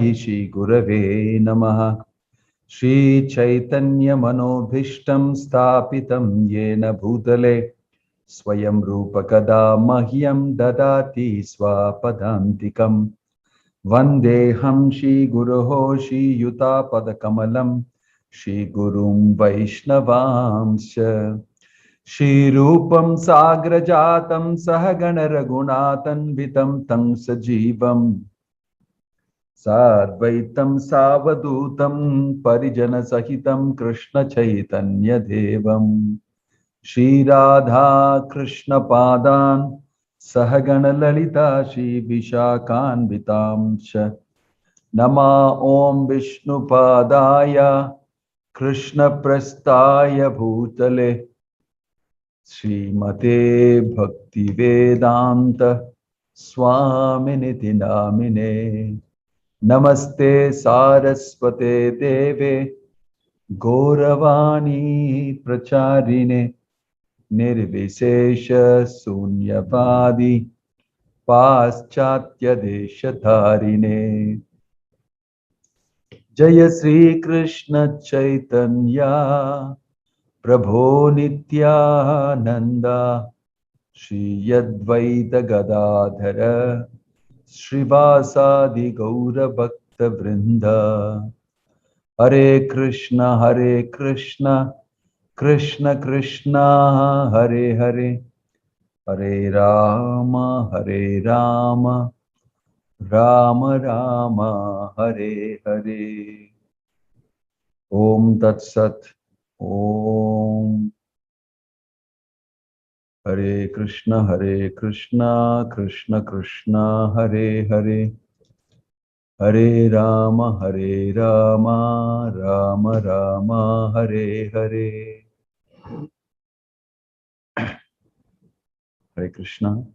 Tasmai Shri Gurave Namaha. Shri Chaitanya Manobhishtam Sthapitam Yena Bhutale Swayam Rupa Kada Mahyam Dadati Swapadantikam Vandeham Shri Guruho Shri Yuta Padakamalam Shri Gurum Vaishnavamsha Shri Rupam Sagrajatam Sahagana Raghunatan Vitam Tang Sajivam Sadvaitam Savadutam Parijana Sahitam Krishna Chaitanya Devam Shri Radha Krishna Padan Sahagana Lalita Shri Vishakan Vitamsha Nama Om Vishnu Padaya Krishna Prastaya Bhutale Srimate Bhakti Vedanta Swaminiti Namine Namaste Saraswate Deve Gauravani Pracharine Nirvishesha Sunyavadi Paschatya Deshatharine Jaya Sri Krishna Chaitanya Prabho Nityananda Shri Advaita Gadadhara Srivasadi Gaura Bhakta Vrinda Hare Krishna Krishna Krishna Hare Hare Hare Rama Rama Rama Hare Hare Om Tat Sat Om Hare Krishna Krishna Krishna Hare Hare Hare Rama Rama Rama Hare Hare Hare Krishna.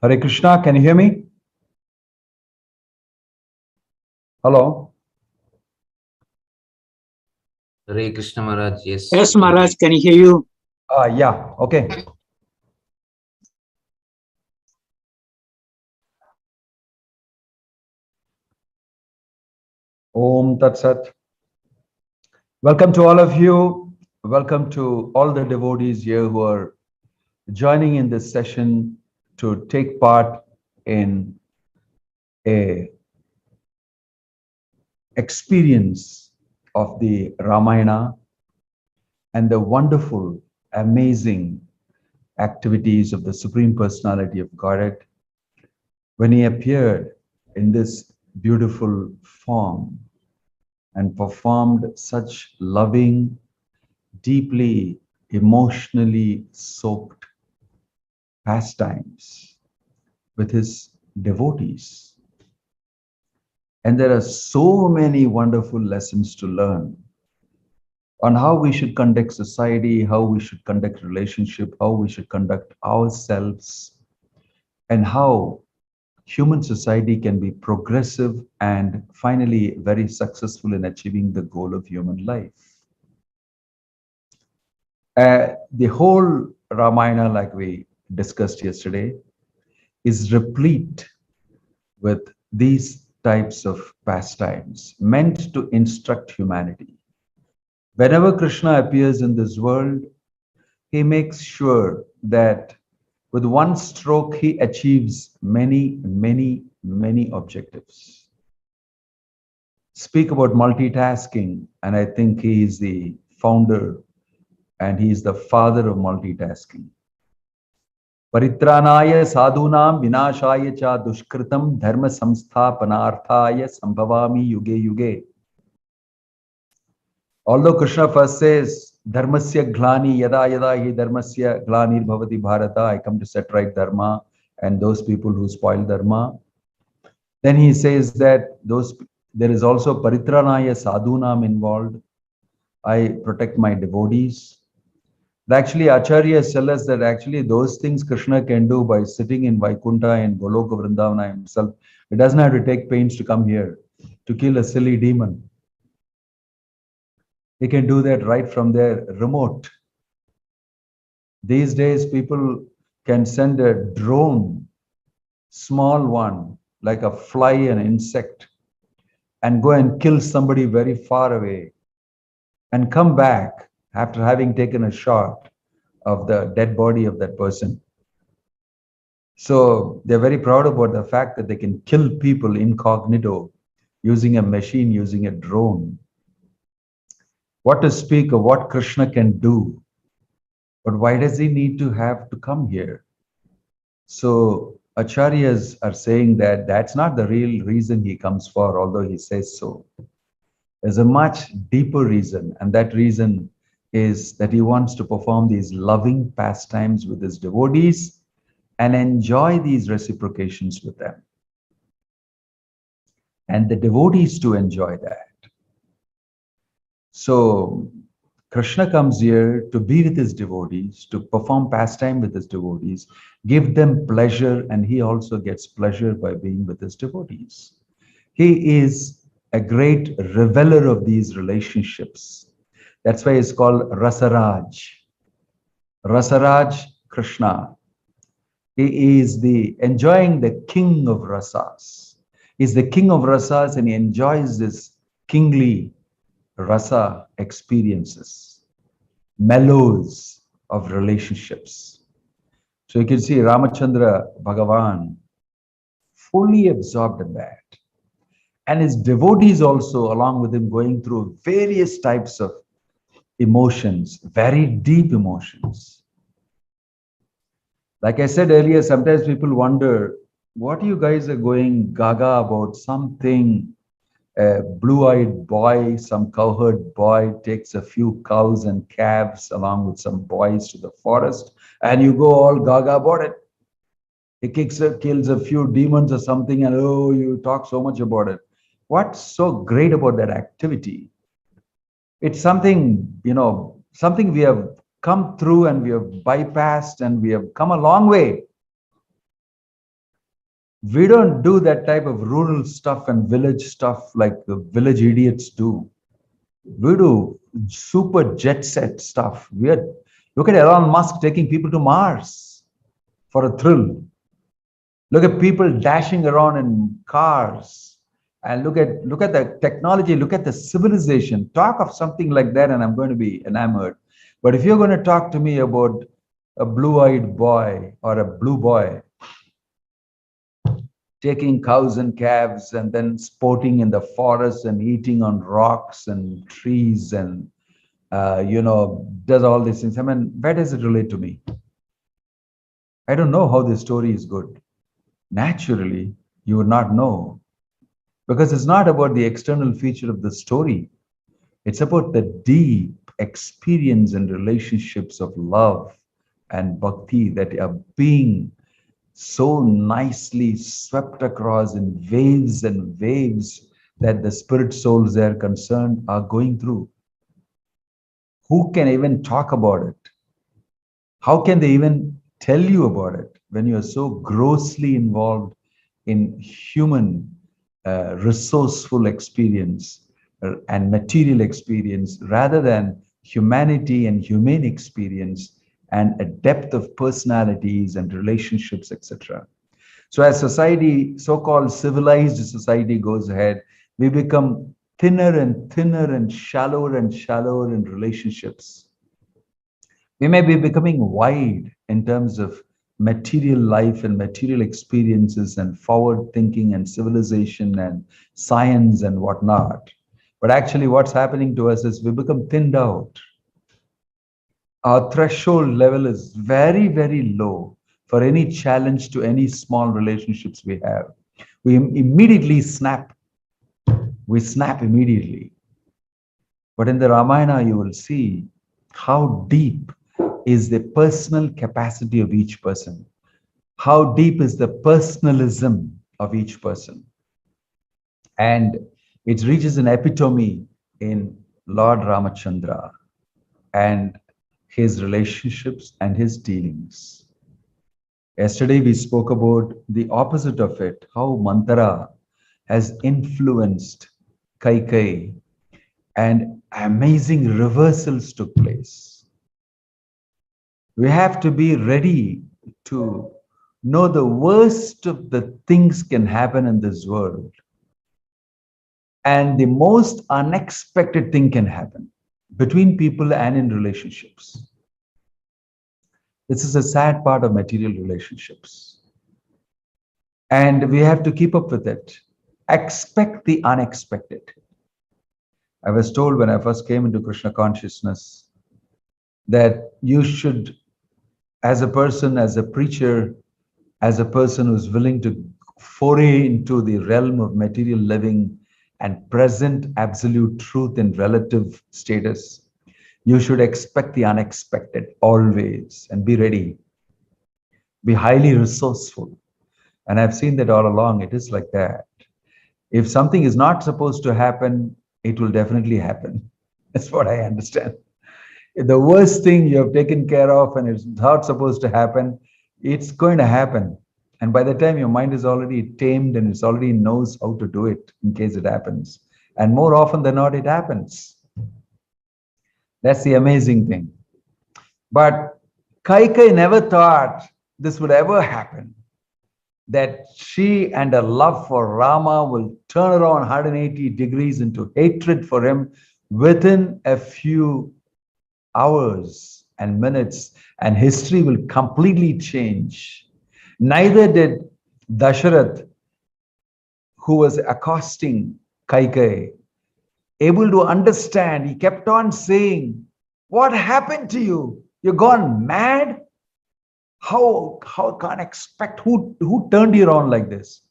Hare Krishna, can you hear me? Hello? Hare Krishna Maharaj, yes. Yes, Maharaj, can you hear you? Yeah, okay. Om Tat Sat. Welcome to all of you. Welcome to all the devotees here who are joining in this session to take part in a experience of the Ramayana and the wonderful, amazing activities of the Supreme Personality of Godhead when he appeared in this beautiful form and performed such loving, deeply emotionally soaked pastimes with his devotees. And there are so many wonderful lessons to learn on how we should conduct society, how we should conduct relationship, how we should conduct ourselves, and how human society can be progressive and finally very successful in achieving the goal of human life. The whole Ramayana, like we discussed yesterday, is replete with these types of pastimes meant to instruct humanity. Whenever Krishna appears in this world, he makes sure that with one stroke, he achieves many objectives. Speak about multitasking, and I think he is the founder and he is the father of multitasking. Paritranaya sadhunam vinashaya cha dushkritam dharma samsthapanarthaya sambhavami yuge yuge. Although Krishna first says, Dharmasya glani yada yada hi dharmasya glanir bhavati Bharata, I come to set right dharma and those people who spoil dharma. Then he says that there is also paritranaya sadhunam involved. I protect my devotees. Actually, Acharyas tell us that actually those things Krishna can do by sitting in Vaikuntha and Goloka Vrindavana himself. It doesn't have to take pains to come here to kill a silly demon. He can do that right from their remote. These days, people can send a drone, small one, like a fly, an insect, and go and kill somebody very far away and come back after having taken a shot of the dead body of that person. So they're very proud about the fact that they can kill people incognito using a machine, using a drone. What to speak of what Krishna can do, but why does he need to have to come here? So acharyas are saying that that's not the real reason he comes for, although he says so. There's a much deeper reason, and that reason is that he wants to perform these loving pastimes with his devotees and enjoy these reciprocations with them. And the devotees to enjoy that. So Krishna comes here to be with his devotees, to perform pastime with his devotees, give them pleasure, and he also gets pleasure by being with his devotees. He is a great reveler of these relationships. That's why it's called Rasaraj. Rasaraj Krishna. He is the enjoying the king of rasas. He's the king of rasas and he enjoys this kingly rasa experiences, mellows of relationships. So you can see Ramachandra Bhagavan fully absorbed in that. And his devotees also, along with him, going through various types of emotions, very deep emotions. Like I said earlier, sometimes people wonder what you guys are going gaga about something. A blue-eyed boy, some cowherd boy takes a few cows and calves along with some boys to the forest, and you go all gaga about it. He kills a few demons or something, and oh, you talk so much about it. What's so great about that activity? It's something, something we have come through and we have bypassed and we have come a long way. We don't do that type of rural stuff and village stuff like the village idiots do. We do super jet set stuff. Look at Elon Musk taking people to Mars for a thrill. Look at people dashing around in cars. And look at the technology, look at the civilization. Talk of something like that, and I'm going to be enamored. But if you're going to talk to me about a blue-eyed boy or a blue boy taking cows and calves and then sporting in the forest and eating on rocks and trees and does all these things. I mean, where does it relate to me? I don't know how this story is good. Naturally, you would not know because it's not about the external feature of the story. It's about the deep experience and relationships of love and bhakti that are being so nicely swept across in waves and waves that the spirit souls they are concerned are going through. Who can even talk about it? How can they even tell you about it when you are so grossly involved in human resourceful experience and material experience rather than humanity and humane experience and a depth of personalities and relationships, etc. So as society, so-called civilized society goes ahead, we become thinner and thinner and shallower in relationships. We may be becoming wide in terms of material life and material experiences and forward thinking and civilization and science and whatnot. But actually what's happening to us is we become thinned out. Our threshold level is very, very low for any challenge to any small relationships we have. We immediately snap. We snap immediately. But in the Ramayana, you will see how deep is the personal capacity of each person. How deep is the personalism of each person. And it reaches an epitome in Lord Ramachandra. And his relationships, and his dealings. Yesterday, we spoke about the opposite of it, how Mantara has influenced Kaikeyi, and amazing reversals took place. We have to be ready to know the worst of the things can happen in this world, and the most unexpected thing can happen between people and in relationships. This is a sad part of material relationships. And we have to keep up with it. Expect the unexpected. I was told when I first came into Krishna consciousness that you should, as a person, as a preacher, as a person who's willing to foray into the realm of material living and present absolute truth in relative status, you should expect the unexpected always and be ready. Be highly resourceful. And I've seen that all along. It is like that. If something is not supposed to happen, it will definitely happen. That's what I understand. If the worst thing you have taken care of and it's not supposed to happen, it's going to happen. And by the time your mind is already tamed and it's already knows how to do it in case it happens. And more often than not, it happens. That's the amazing thing. But Kaikeyi never thought this would ever happen, that she and her love for Rama will turn around 180 degrees into hatred for him within a few hours and minutes, and history will completely change. Neither did Dasharatha, who was accosting Kaikeyi, able to understand. He kept on saying, "What happened to you? You're gone mad? How can't expect who turned you around like this?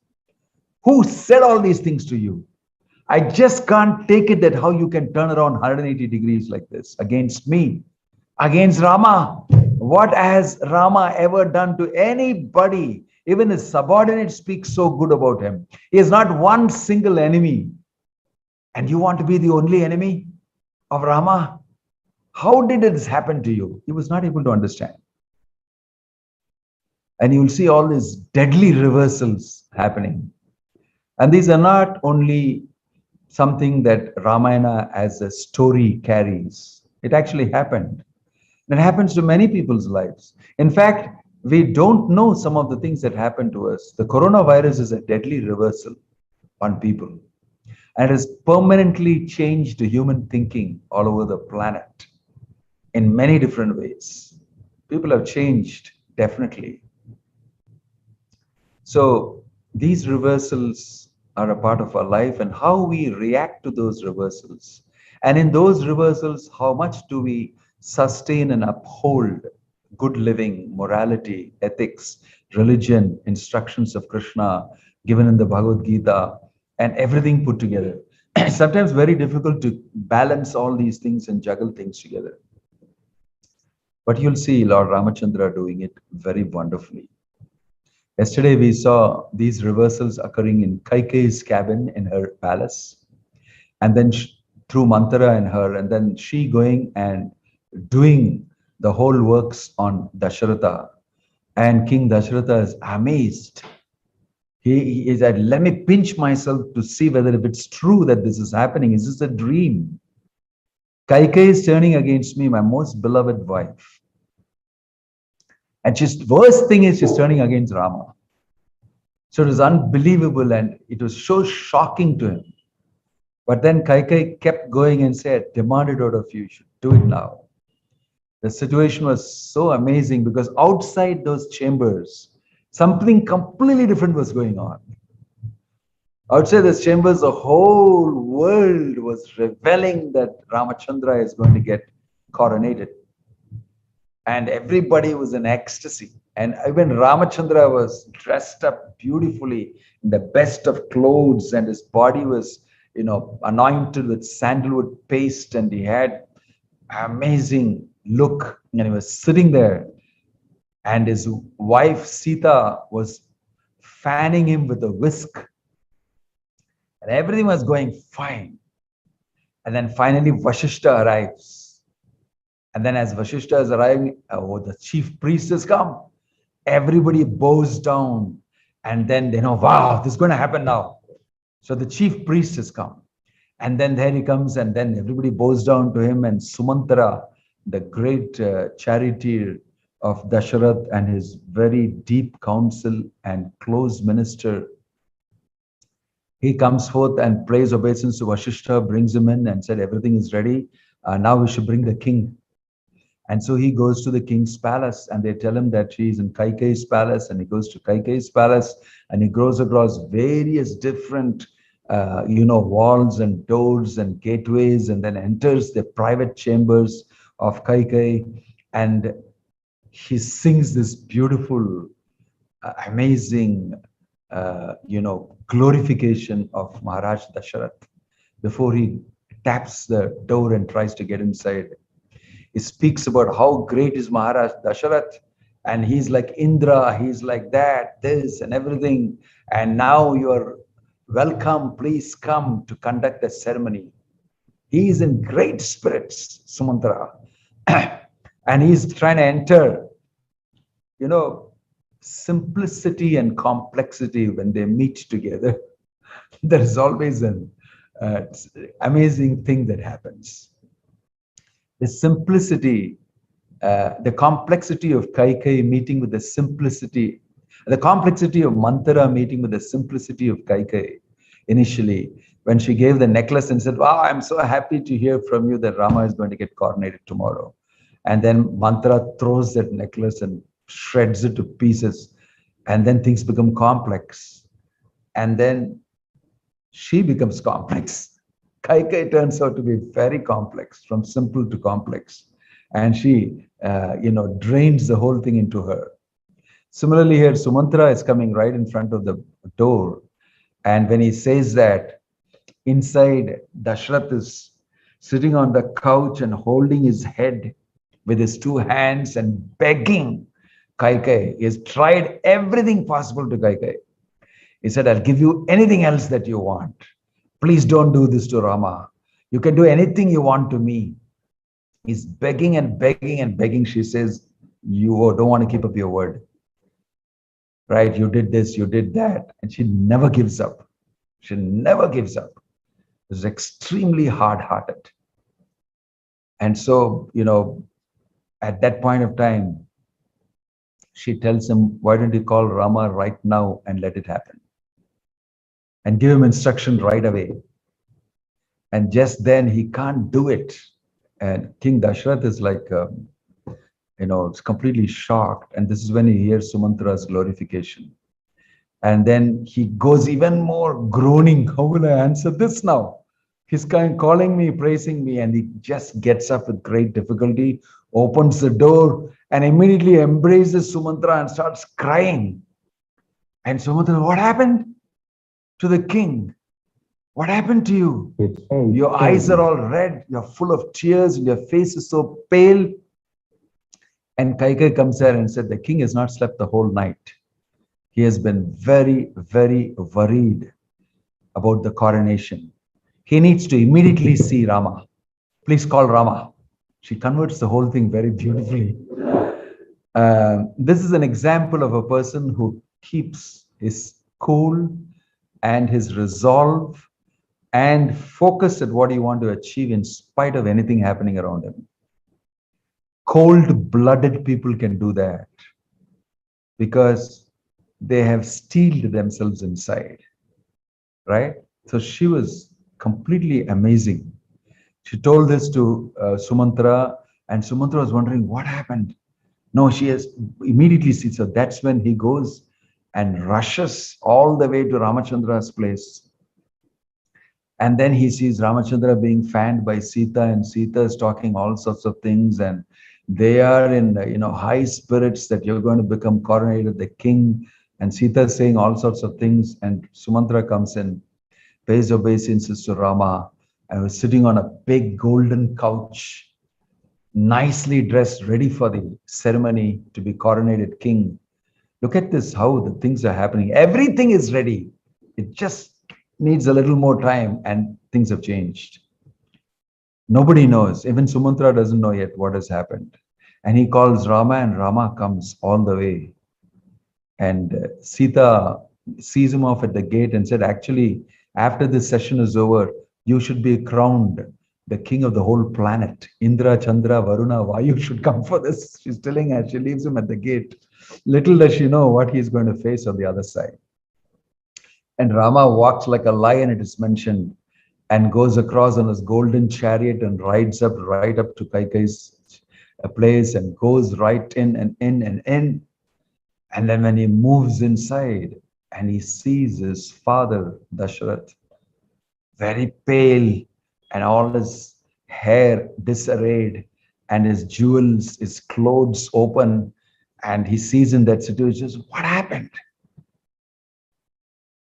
Who said all these things to you? I just can't take it that how you can turn around 180 degrees like this against me, against Rama. What has Rama ever done to anybody? Even his subordinate speaks so good about him. He has not one single enemy. And you want to be the only enemy of Rama? How did this happen to you?" He was not able to understand. And you will see all these deadly reversals happening. And these are not only something that Ramayana as a story carries. It actually happened. It happens to many people's lives. In fact, we don't know some of the things that happen to us. The coronavirus is a deadly reversal on people, and has permanently changed human thinking all over the planet in many different ways. People have changed, definitely. So these reversals are a part of our life, and how we react to those reversals. And in those reversals, how much do we sustain and uphold good living, morality, ethics, religion, instructions of Krishna given in the Bhagavad Gita, and everything put together. Sometimes very difficult to balance all these things and juggle things together. But you'll see Lord Ramachandra doing it very wonderfully. Yesterday, we saw these reversals occurring in Kaikeyi's cabin in her palace, and then through Mantara and her, and then she going and doing the whole works on Dasharatha. And King Dasharatha is amazed. He is at, let me pinch myself to see whether if it's true that this is happening. Is this a dream? Kaikeyi is turning against me, my most beloved wife. And she's worst thing is she's turning against Rama. So it was unbelievable and it was so shocking to him. But then Kaikeyi kept going and said, demanded out of you, you should do it now. The situation was so amazing because outside those chambers, something completely different was going on. Outside those chambers, the whole world was reveling that Ramachandra is going to get coronated. And everybody was in ecstasy. And even Ramachandra was dressed up beautifully in the best of clothes, and his body was, anointed with sandalwood paste, and he had amazing look, and he was sitting there, and his wife Sita was fanning him with a whisk, and everything was going fine. And then finally Vashishta arrives, And then as Vashishta is arriving, oh, the chief priest has come. Everybody bows down. And then they know, wow, this is going to happen now. So the chief priest has come. And then there he comes, and then everybody bows down to him. And Sumantara, the great charioteer of Dasharatha and his very deep counsel and close minister, he comes forth and prays obeisance to Vashishta, brings him in and said, everything is ready. Now we should bring the king. And so he goes to the king's palace, and they tell him that he's in Kaikeyi's palace, and he goes to Kaikeyi's palace, and he goes across various different, walls and doors and gateways, and then enters the private chambers of Kaikeyi, and he sings this beautiful, amazing, glorification of Maharaj Dasharatha before he taps the door and tries to get inside. He speaks about how great is Maharaj Dasharatha, and he's like Indra, he's like that, this and everything. And now you're welcome, please come to conduct the ceremony. He is in great spirits, Sumantra. And he's trying to enter, you know, simplicity and complexity when they meet together. There is always an amazing thing that happens. The simplicity, the complexity of Kaikeyi meeting with the complexity of Manthara meeting with the simplicity of Kaikeyi. Initially, when she gave the necklace and said, wow, I'm so happy to hear from you that Rama is going to get coronated tomorrow. And then Manthara throws that necklace and shreds it to pieces. And then things become complex. And then she becomes complex. Kaikeyi turns out to be very complex, from simple to complex. And she, drains the whole thing into her. Similarly, here, Sumantra is coming right in front of the door. And when he says that, inside, Dashrath is sitting on the couch and holding his head with his two hands and begging Kaikeyi. He has tried everything possible to Kaikeyi. He said, I'll give you anything else that you want. Please don't do this to Rama. You can do anything you want to me. He's begging and begging and begging. She says, you don't want to keep up your word. Right? You did this, you did that. And she never gives up. She never gives up. She's extremely hard-hearted. And so, at that point of time, she tells him, why don't you call Rama right now and let it happen? And give him instruction right away. And just then he can't do it. And King Dasharatha is like, it's completely shocked. And this is when he hears Sumantra's glorification. And then he goes even more groaning. How will I answer this now? He's calling me, praising me, and he just gets up with great difficulty, opens the door, and immediately embraces Sumantra and starts crying. And Sumantra, what happened to the king? What happened to you? Your eyes are all red, you're full of tears, and your face is so pale. And Kaikeyi comes there and said, the king has not slept the whole night. He has been very, very worried about the coronation. He needs to immediately see Rama. Please call Rama. She converts the whole thing very beautifully. This is an example of a person who keeps his cool and his resolve and focus at what he wants to achieve in spite of anything happening around him. Cold-blooded people can do that because they have steeled themselves inside, right? So she was completely amazing. She told this to Sumantra, and Sumantra was wondering what happened. No, she has immediately seen. So that's when he goes and rushes all the way to Ramachandra's place. And then he sees Ramachandra being fanned by Sita, and Sita is talking all sorts of things, and they are in high spirits that you're going to become coronated the king. And Sita is saying all sorts of things, and Sumantra comes in, pays obeisances to Rama, and was sitting on a big golden couch, nicely dressed, ready for the ceremony to be coronated king. Look at this, how the things are happening. Everything is ready. It just needs a little more time, and things have changed. Nobody knows. Even Sumantra doesn't know yet what has happened. And he calls Rama, and Rama comes all the way. And Sita sees him off at the gate and said, actually, after this session is over, you should be crowned the king of the whole planet. Indra, Chandra, Varuna, Vayu should come for this. She's telling her, she leaves him at the gate. Little does she know what he's going to face on the other side. And Rama walks like a lion, it is mentioned, and goes across on his golden chariot and rides up right up to Kaikeyi's place and goes right in and in and in. And then when he moves inside and he sees his father, Dasharatha, very pale and all his hair disarrayed and his jewels, his clothes open, and he sees in that situation, he says, what happened?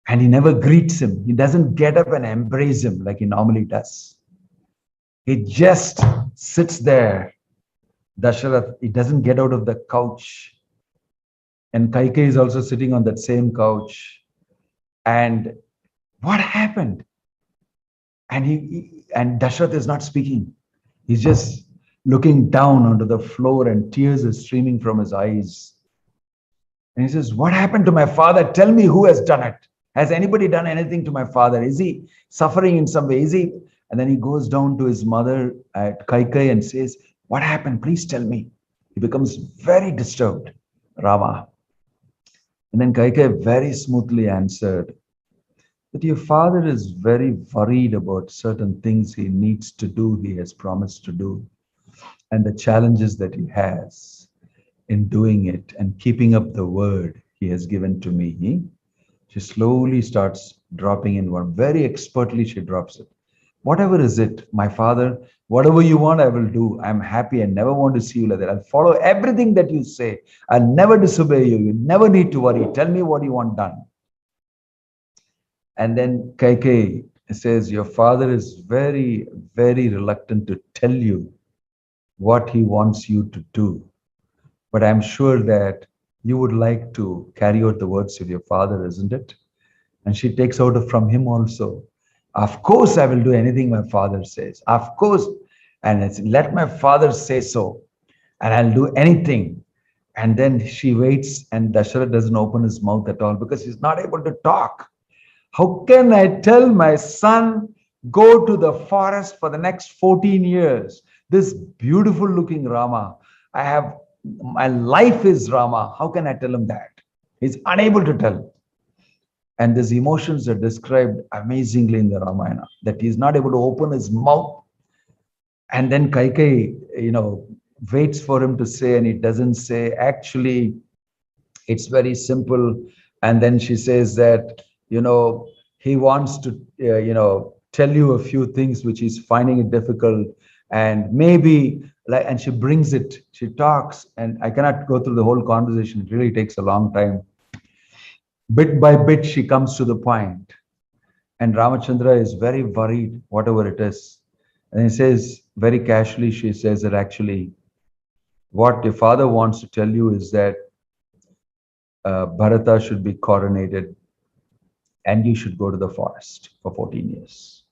And he never greets him. He doesn't get up and embrace him like he normally does. He just sits there. Dasharatha, he doesn't get out of the couch. And Kaikeyi is also sitting on that same couch. And what happened? And Dasharatha is not speaking. He's just looking down onto the floor and tears are streaming from his eyes. And he says, what happened to my father? Tell me who has done it. Has anybody done anything to my father? Is he suffering in some way? Is he? And then he goes down to his mother at Kaikeyi and says, what happened? Please tell me. He becomes very disturbed, Rama. And then Kaikeyi very smoothly answered that your father is very worried about certain things he needs to do, he has promised to do, and the challenges that he has in doing it and keeping up the word he has given to me. She slowly starts dropping in one. Very expertly, she drops it. Whatever is it, my father, whatever you want, I will do. I'm happy. I never want to see you like that. I'll follow everything that you say. I'll never disobey you. You never need to worry. Tell me what you want done. And then Kaikeyi says, your father is very, very reluctant to tell you what he wants you to do. But I'm sure that you would like to carry out the words of your father, isn't it? And she takes out from him also. Of course, I will do anything my father says. Of course. And it's let my father say so. And I'll do anything. And then she waits, and Dasharatha doesn't open his mouth at all because he's not able to talk. How can I tell my son, go to the forest for the next 14 years? This beautiful looking Rama, my life is Rama. How can I tell him that? He's unable to tell. And these emotions are described amazingly in the Ramayana, that he's not able to open his mouth. And then Kaikeyi, waits for him to say, and he doesn't say. Actually, it's very simple. And then she says that, he wants to, tell you a few things which he's finding it difficult. And maybe, and she brings it, she talks, and I cannot go through the whole conversation. It really takes a long time. Bit by bit, she comes to the point. And Ramachandra is very worried, whatever it is. And he says, very casually, she says that actually, what your father wants to tell you is that Bharata should be coronated and you should go to the forest for 14 years.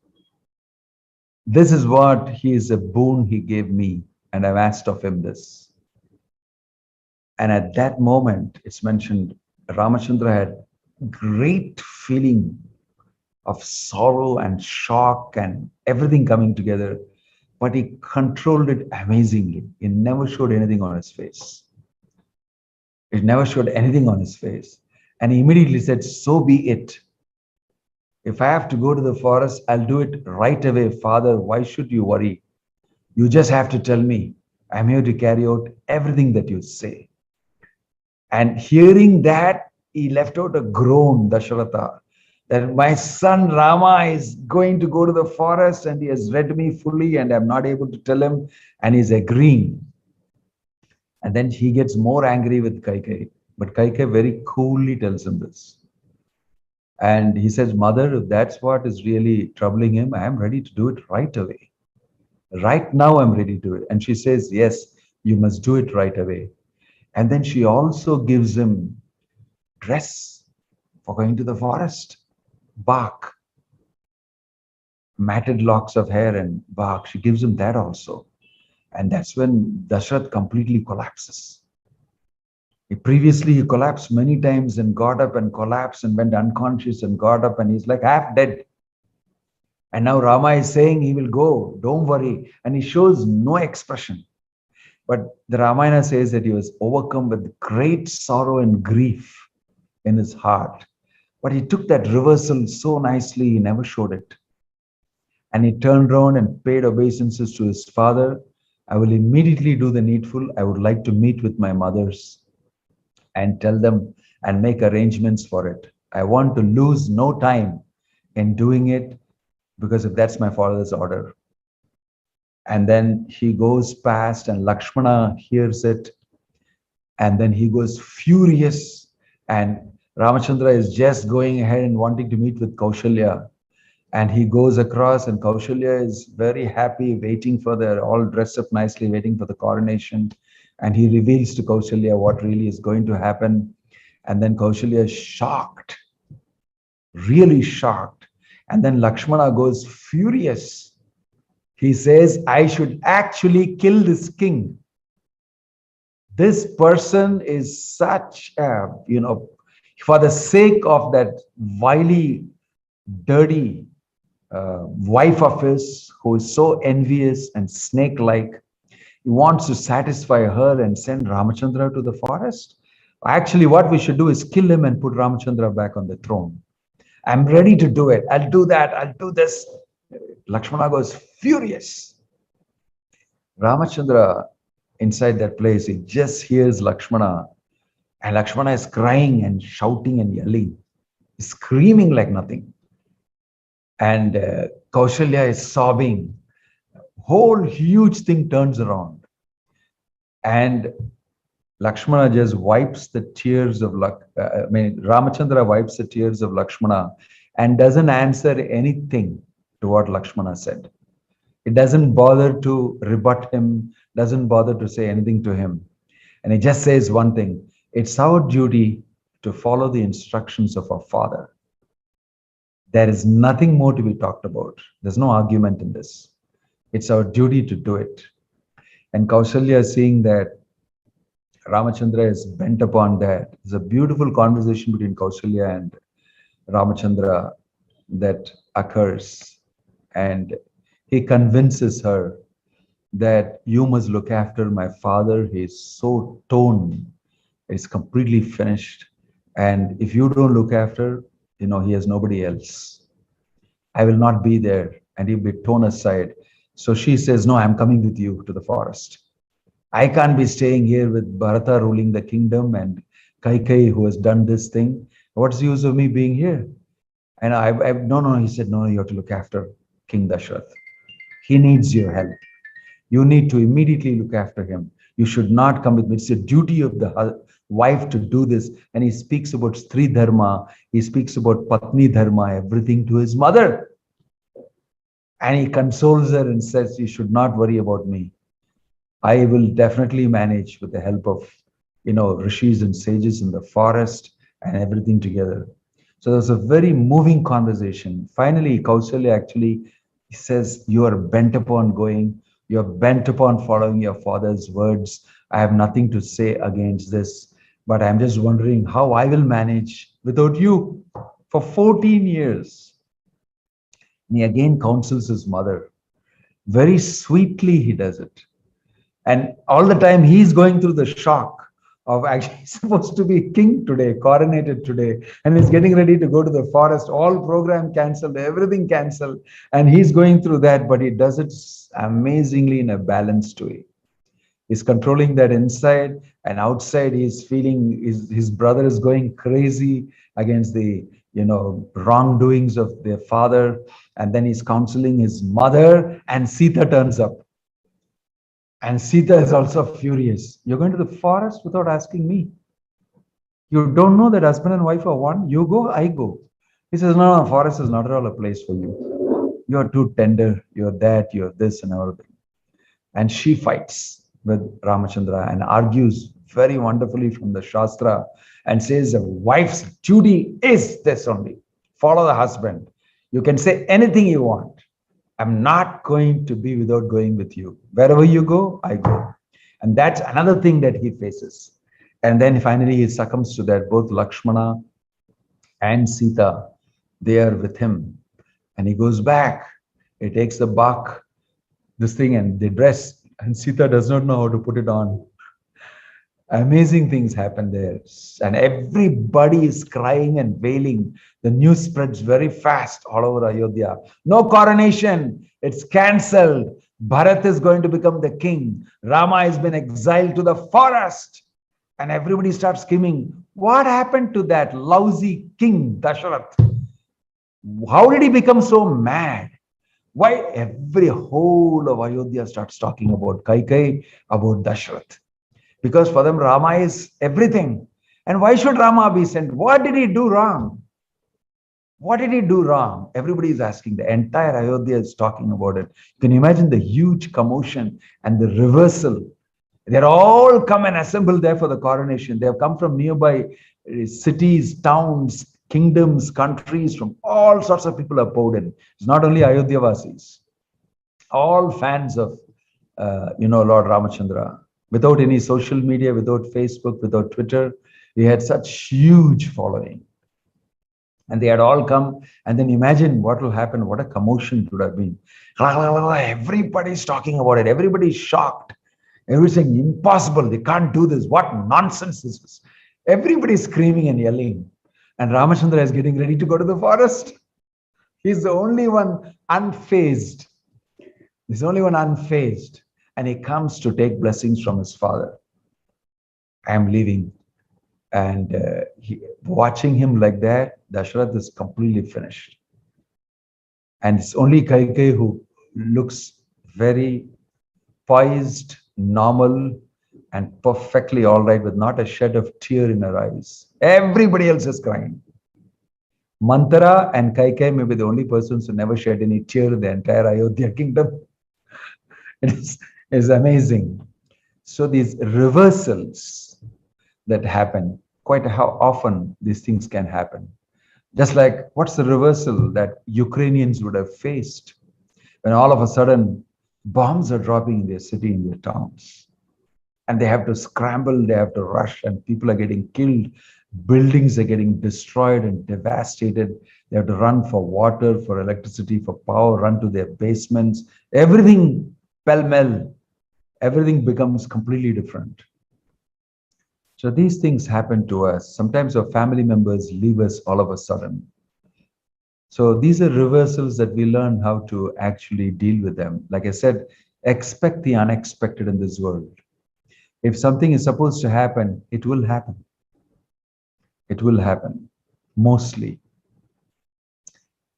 This is what he is a boon he gave me, and I've asked of him this. And at that moment, it's mentioned, Ramachandra had great feeling of sorrow and shock and everything coming together, but he controlled it amazingly. He never showed anything on his face. It never showed anything on his face. And he immediately said, so be it. If I have to go to the forest, I'll do it right away. Father, why should you worry? You just have to tell me. I'm here to carry out everything that you say. And hearing that, he left out a groan, Dasharatha, that my son Rama is going to go to the forest and he has read me fully and I'm not able to tell him, and he's agreeing. And then he gets more angry with Kaikeyi. But Kaikeyi very coolly tells him this. And he says, Mother, if that's what is really troubling him, I am ready to do it right away. Right now, I'm ready to do it. And she says, yes, you must do it right away. And then she also gives him dress for going to the forest, bark, matted locks of hair, and Bach, she gives him that also. And that's when Dasharatha completely collapses. Previously, he collapsed many times and got up and collapsed and went unconscious and got up and he's like half dead. And now Rama is saying he will go, don't worry. And he shows no expression. But the Ramayana says that he was overcome with great sorrow and grief in his heart. But he took that reversal so nicely, he never showed it. And he turned around and paid obeisances to his father. I will immediately do the needful. I would like to meet with my mothers and tell them and make arrangements for it. I want to lose no time in doing it because if that's my father's order. And then he goes past and Lakshmana hears it. And then he goes furious. And Ramachandra is just going ahead and wanting to meet with Kaushalya. And he goes across and Kaushalya is very happy, waiting for all dressed up nicely, waiting for the coronation. And he reveals to Kaushalya what really is going to happen. And then Kaushalya is shocked, really shocked. And then Lakshmana goes furious. He says, I should actually kill this king. This person is such a, for the sake of that wily, dirty wife of his who is so envious and snake-like, he wants to satisfy her and send Ramachandra to the forest. Actually, what we should do is kill him and put Ramachandra back on the throne. I'm ready to do it. I'll do that. I'll do this. Lakshmana goes furious. Ramachandra, inside that place, he just hears Lakshmana. And Lakshmana is crying and shouting and yelling, screaming like nothing. And Kaushalya is sobbing. Whole huge thing turns around. And Lakshmana just wipes the tears of Ramachandra wipes the tears of Lakshmana and doesn't answer anything to what Lakshmana said. It doesn't bother to rebut him, doesn't bother to say anything to him. And he just says one thing, it's our duty to follow the instructions of our father. There is nothing more to be talked about. There's no argument in this. It's our duty to do it. And Kaushalya is seeing that Ramachandra is bent upon that. There's a beautiful conversation between Kaushalya and Ramachandra that occurs. And he convinces her that you must look after my father. He's so torn. He's completely finished. And if you don't look after, he has nobody else. I will not be there and he'll be torn aside. So she says, no, I'm coming with you to the forest. I can't be staying here with Bharata ruling the kingdom and Kaikeyi who has done this thing. What's the use of me being here? And no, he said, no, you have to look after King Dasharatha. He needs your help. You need to immediately look after him. You should not come with me. It's a duty of the wife to do this. And he speaks about Stri Dharma. He speaks about Patni Dharma, everything to his mother. And he consoles her and says, you should not worry about me. I will definitely manage with the help of, rishis and sages in the forest and everything together. So there's a very moving conversation. Finally, Kausalya actually says, you are bent upon going. You're bent upon following your father's words. I have nothing to say against this, but I'm just wondering how I will manage without you for 14 years. And he again counsels his mother. Very sweetly he does it. And all the time he's going through the shock of actually supposed to be king today, coronated today, and he's getting ready to go to the forest, all program cancelled, everything cancelled. And he's going through that, but he does it amazingly in a balanced way. He's controlling that inside, and outside he's feeling his brother is going crazy against the wrongdoings of their father. And then he's counseling his mother, and Sita turns up. And Sita is also furious. You're going to the forest without asking me. You don't know that husband and wife are one. You go, I go. He says, no, forest is not at all a place for you. You're too tender. You're that, you're this and everything. And she fights with Ramachandra and argues very wonderfully from the Shastra and says a wife's duty is this only. Follow the husband. You can say anything you want. I'm not going to be without going with you. Wherever you go, I go. And that's another thing that he faces. And then finally he succumbs to that. Both Lakshmana and Sita, they are with him. And he goes back. He takes the bark, this thing, and they dress. And Sita does not know how to put it on. Amazing things happen there. And everybody is crying and wailing. The news spreads very fast all over Ayodhya. No coronation. It's cancelled. Bharat is going to become the king. Rama has been exiled to the forest. And everybody starts screaming, what happened to that lousy king, Dasharatha? How did he become so mad? Why every whole of Ayodhya starts talking about Kaikeyi, about Dasharatha? Because for them, Rama is everything. And why should Rama be sent? What did he do wrong? What did he do wrong? Everybody is asking. The entire Ayodhya is talking about it. Can you imagine the huge commotion and the reversal? They're all come and assembled there for the coronation. They have come from nearby cities, towns, kingdoms, countries, from all sorts of people have poured in. It's not only Ayodhya Vasis, all fans of, Lord Ramachandra. Without any social media, without Facebook, without Twitter, he had such huge following. And they had all come. And then imagine what will happen, what a commotion it would have been. Everybody's talking about it. Everybody's shocked. Everybody's saying, impossible. They can't do this. What nonsense is this? Everybody's screaming and yelling. And Ramachandra is getting ready to go to the forest. He's the only one unfazed. He's the only one unfazed. And he comes to take blessings from his father. I am leaving. And watching him like that, Dasharatha is completely finished. And it's only Kaikeyi who looks very poised, normal, and perfectly all right with not a shed of tear in her eyes. Everybody else is crying. Manthara and Kaikeyi may be the only persons who never shed any tear in the entire Ayodhya kingdom. It's amazing. So these reversals that happen, quite how often these things can happen. Just like what's the reversal that Ukrainians would have faced when all of a sudden bombs are dropping in their city, in their towns. And they have to scramble, they have to rush, and people are getting killed. Buildings are getting destroyed and devastated. They have to run for water, for electricity, for power, run to their basements. Everything pell-mell. Everything becomes completely different. So these things happen to us. Sometimes our family members leave us all of a sudden. So these are reversals that we learn how to actually deal with them. Like I said, expect the unexpected in this world. If something is supposed to happen, it will happen. It will happen, mostly.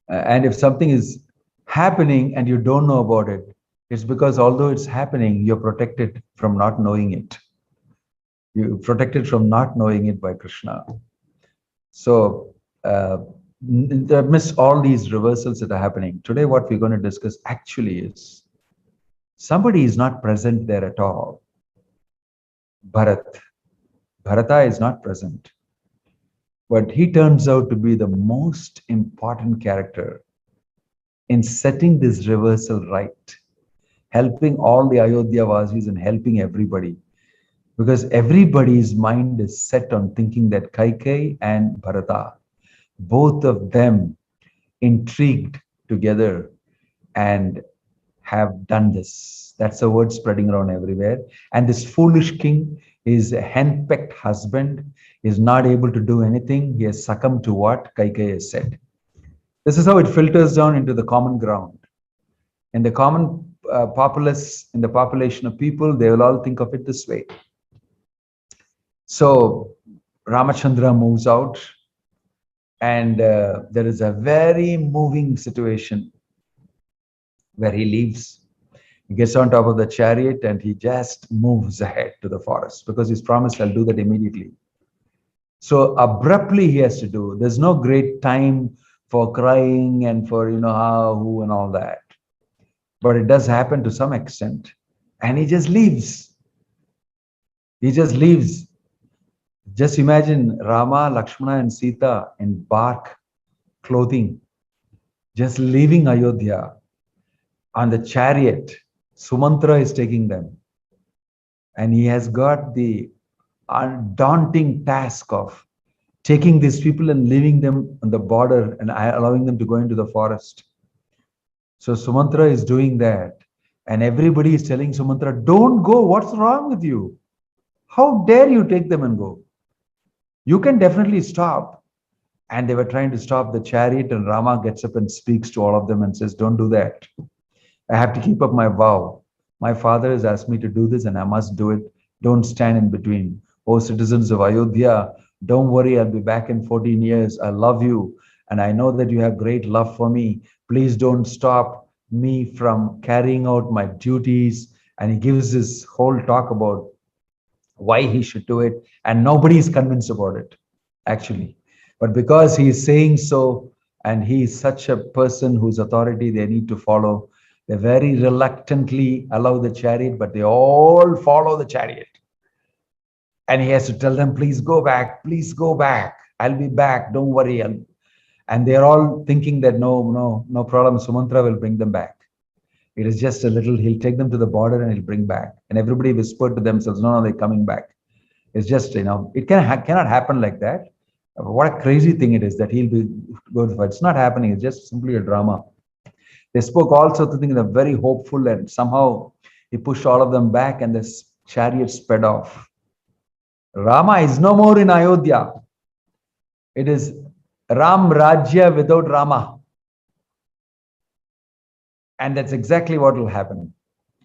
And if something is happening and you don't know about it, it's because although it's happening, you're protected from not knowing it. You're protected from not knowing it by Krishna. So, amidst all these reversals that are happening, today what we're going to discuss actually is somebody is not present there at all. Bharata is not present. But he turns out to be the most important character in setting this reversal right, helping all the Ayodhya Vasis and helping everybody. Because everybody's mind is set on thinking that Kaikeyi and Bharata, both of them intrigued together and have done this. That's a word spreading around everywhere. And this foolish king, his henpecked husband, is not able to do anything. He has succumbed to what Kaikeyi has said. This is how it filters down into the common ground. In the common populace, in the population of people, they will all think of it this way. So Ramachandra moves out, and there is a very moving situation where he leaves. He gets on top of the chariot and he just moves ahead to the forest because he's promised, I'll do that immediately. So abruptly he has to do. There's no great time for crying and for, how, who, and all that. But it does happen to some extent. And he just leaves. He just leaves. Just imagine Rama, Lakshmana, and Sita in bark clothing, just leaving Ayodhya. on the chariot. Sumantra is taking them. And he has got the daunting task of taking these people and leaving them on the border and allowing them to go into the forest. So Sumantra is doing that. And everybody is telling Sumantra, don't go. What's wrong with you? How dare you take them and go? You can definitely stop. And they were trying to stop the chariot, and Rama gets up and speaks to all of them and says, don't do that. I have to keep up my vow. My father has asked me to do this and I must do it. Don't stand in between. Oh, citizens of Ayodhya, don't worry, I'll be back in 14 years. I love you. And I know that you have great love for me. Please don't stop me from carrying out my duties. And he gives this whole talk about why he should do it. And nobody is convinced about it, actually. But because he is saying so, and he is such a person whose authority they need to follow, they very reluctantly allow the chariot, but they all follow the chariot. And he has to tell them, please go back, please go back. I'll be back, don't worry. And they're all thinking that no problem, Sumantra will bring them back. It is just a little, he'll take them to the border and he'll bring back. And everybody whispered to themselves, no, they're coming back. It's just, it cannot happen like that. What a crazy thing it is that he'll be good for. It's not happening. It's just simply a drama. They spoke all sorts of things. They're very hopeful, and somehow he pushed all of them back, and the chariot sped off. Rama is no more in Ayodhya. It is Ram Rajya without Rama. And that's exactly what will happen.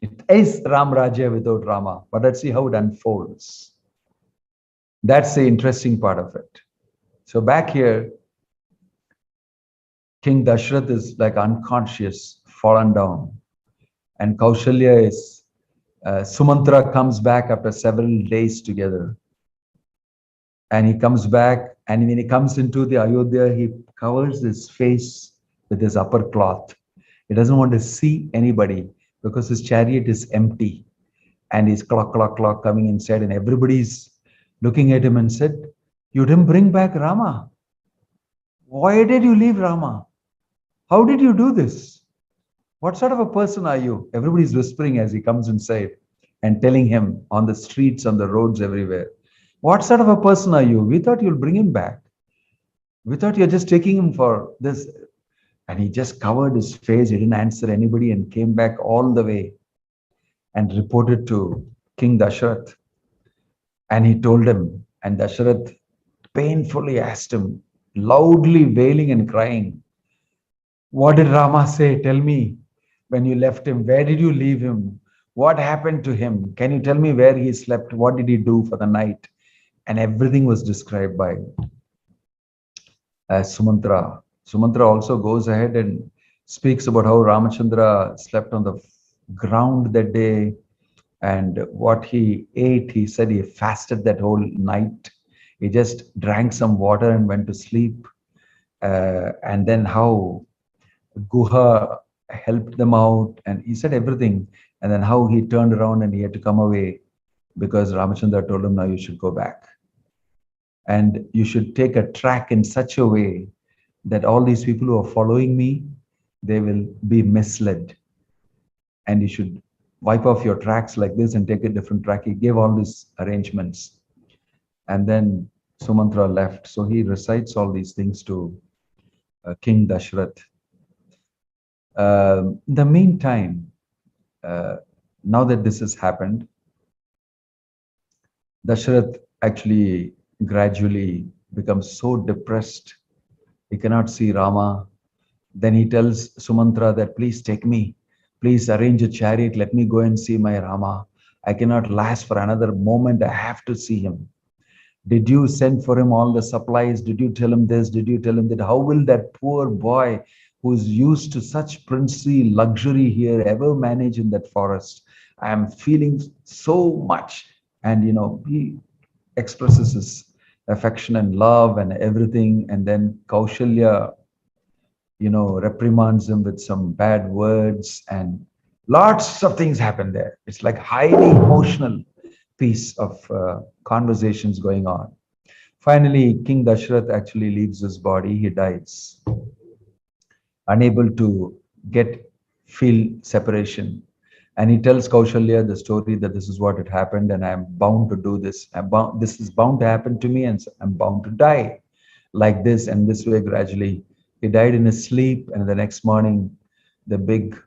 It is Ram Rajya without Rama. But let's see how it unfolds. That's the interesting part of it. So back here, King Dasharatha is like unconscious, fallen down. And Kaushalya is, Sumantra comes back after several days together. And he comes back, and when he comes into the Ayodhya, he covers his face with his upper cloth. He doesn't want to see anybody because his chariot is empty. And he's clock coming inside, and everybody's looking at him and said, you didn't bring back Rama. Why did you leave Rama? How did you do this? What sort of a person are you? Everybody's whispering as he comes inside and telling him on the streets, on the roads, everywhere. What sort of a person are you? We thought you'll bring him back. We thought you're just taking him for this. And he just covered his face. He didn't answer anybody and came back all the way and reported to King Dasharatha. And he told him, and Dasharatha painfully asked him, loudly wailing and crying, what did Rama say? Tell me, when you left him, where did you leave him? What happened to him? Can you tell me where he slept? What did he do for the night? And everything was described by Sumantra. Sumantra also goes ahead and speaks about how Ramachandra slept on the ground that day and what he ate. He said he fasted that whole night. He just drank some water and went to sleep. And then how Guha helped them out, and he said everything. And then how he turned around and he had to come away because Ramachandra told him, now you should go back. And you should take a track in such a way that all these people who are following me, they will be misled. And you should wipe off your tracks like this and take a different track. He gave all these arrangements. And then Sumantra left. So he recites all these things to King Dasharatha. In the meantime, now that this has happened, Dasharatha actually gradually becomes so depressed. He cannot see Rama. Then he tells Sumantra that, please take me. Please arrange a chariot. Let me go and see my Rama. I cannot last for another moment. I have to see him. Did you send for him all the supplies? Did you tell him this? Did you tell him that? How will that poor boy who's used to such princely luxury here ever manage in that forest? I am feeling so much. And, he expresses his affection and love and everything. And then Kaushalya, reprimands him with some bad words, and lots of things happen there. It's like highly emotional piece of conversations going on. Finally, King Dasharatha actually leaves his body. He dies, unable to get feel separation. And he tells Kaushalya the story that this is what had happened, and I'm bound to do this. This is bound to happen to me, and I'm bound to die like this. And this way, gradually, he died in his sleep. And the next morning, the big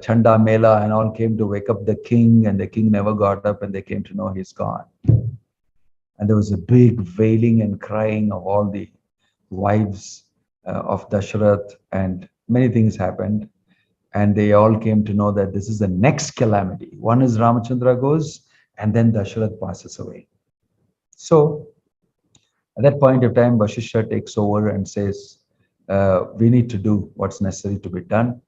Chanda Mela and all came to wake up the king, and the king never got up, and they came to know he's gone. And there was a big wailing and crying of all the wives of Dasharatha, and many things happened. And they all came to know that this is the next calamity. One is Ramachandra goes, and then Dasharatha passes away. So at that point of time, Vasishtha takes over and says, we need to do what's necessary to be done.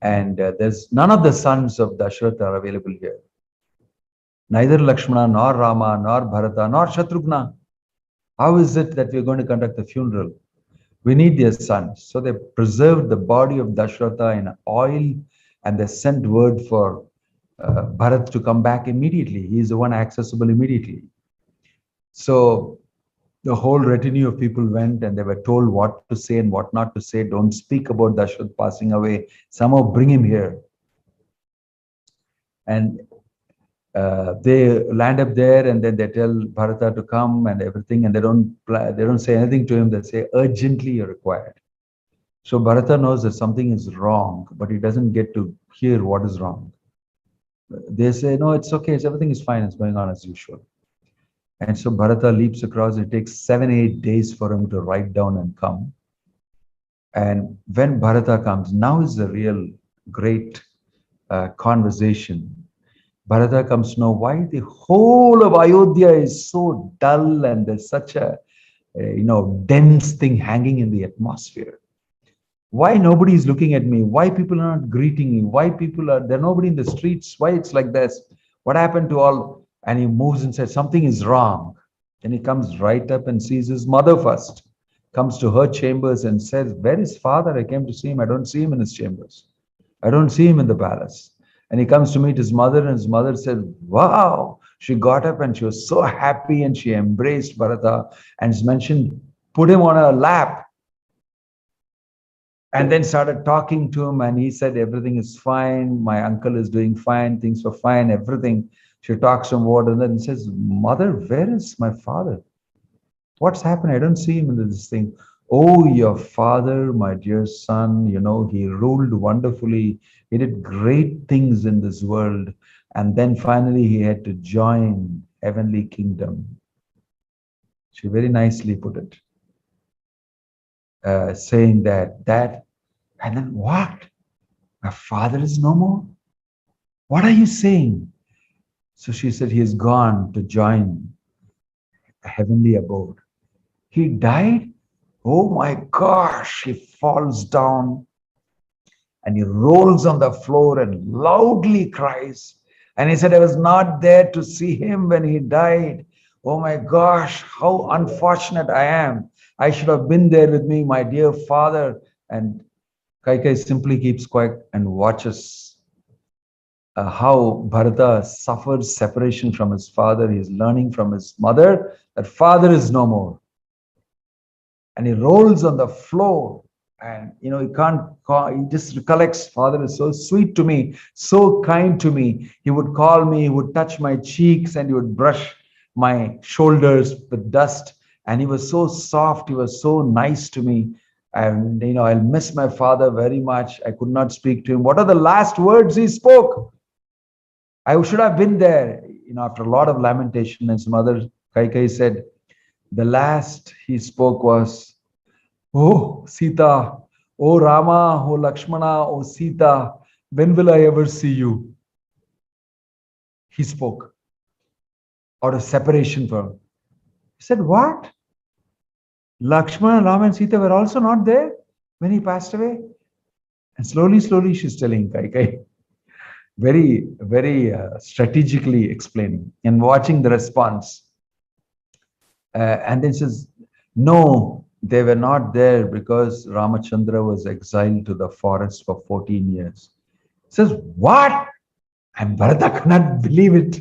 And there's none of the sons of Dasharatha are available here. Neither Lakshmana, nor Rama, nor Bharata, nor Shatrughna. How is it that we're going to conduct the funeral? We need their sons. So they preserved the body of Dasharatha in oil, and they sent word for Bharat to come back immediately. He is the one accessible immediately. So the whole retinue of people went, and they were told what to say and what not to say. Don't speak about Dasharatha passing away. Somehow bring him here. And they land up there, and then they tell Bharata to come and everything, and they don't say anything to him. They say urgently you're required. So Bharata knows that something is wrong, but he doesn't get to hear what is wrong. They say, no, it's okay, everything is fine, it's going on as usual. And so Bharata leaps across. It takes 7-8 days for him to ride down and come. And when Bharata comes, now is the real great conversation. Bharata comes to know why the whole of Ayodhya is so dull, and there's such a dense thing hanging in the atmosphere. Why nobody is looking at me? Why people are not greeting me? Why there's nobody in the streets? Why it's like this? What happened to all? And he moves and says, something is wrong. Then he comes right up and sees his mother first, comes to her chambers and says, where is father? I came to see him. I don't see him in his chambers. I don't see him in the palace. And he comes to meet his mother, and his mother said, wow. She got up and she was so happy, and she embraced Bharata, and it's mentioned, put him on her lap, and then started talking to him. And he said, everything is fine. My uncle is doing fine. Things were fine, everything. She talks some word, and then says, mother, where is my father? What's happened? I don't see him in this thing. Oh, your father, my dear son, he ruled wonderfully. He did great things in this world. And then finally he had to join heavenly kingdom. She very nicely put it, saying that, and then what? My father is no more? What are you saying? So she said, he has gone to join a heavenly abode. He died? Oh my gosh, he falls down and he rolls on the floor and loudly cries. And he said, I was not there to see him when he died. Oh my gosh, how unfortunate I am. I should have been there with me, my dear father. And Kaikeyi simply keeps quiet and watches how Bharata suffers separation from his father. He is learning from his mother that father is no more. And he rolls on the floor, and he just recollects, father is so sweet to me, so kind to me. He would call me, he would touch my cheeks, and he would brush my shoulders with dust. And he was so soft, he was so nice to me. And I'll miss my father very much. I could not speak to him. What are the last words he spoke? I should have been there. After a lot of lamentation, and his mother Kaikeyi said, the last he spoke was, oh Sita, oh Rama, oh Lakshmana, oh Sita, when will I ever see you? He spoke out of separation from him. He said, what? Lakshmana, Rama and Sita were also not there when he passed away? And slowly she's telling Kaikeyi, very, very strategically explaining and watching the response. And then says, no, they were not there because Ramachandra was exiled to the forest for 14 years. He says, what? And Bharata cannot believe it.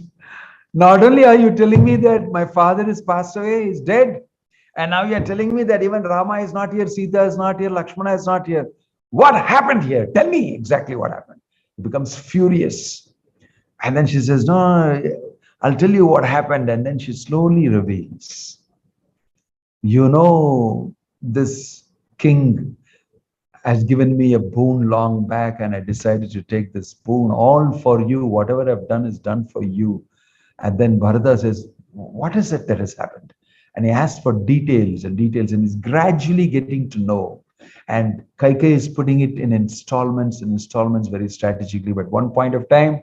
Not only are you telling me that my father is passed away, he's dead, and now you're telling me that even Rama is not here, Sita is not here, Lakshmana is not here. What happened here? Tell me exactly what happened. He becomes furious. And then she says, no, no, no, I'll tell you what happened. And then she slowly reveals, you know, this king has given me a boon long back, and I decided to take this boon all for you. Whatever I've done is done for you. And then Bharata says, what is it that has happened? And he asks for details and details, and he's gradually getting to know. And Kaikeyi is putting it in installments very strategically. But one point of time,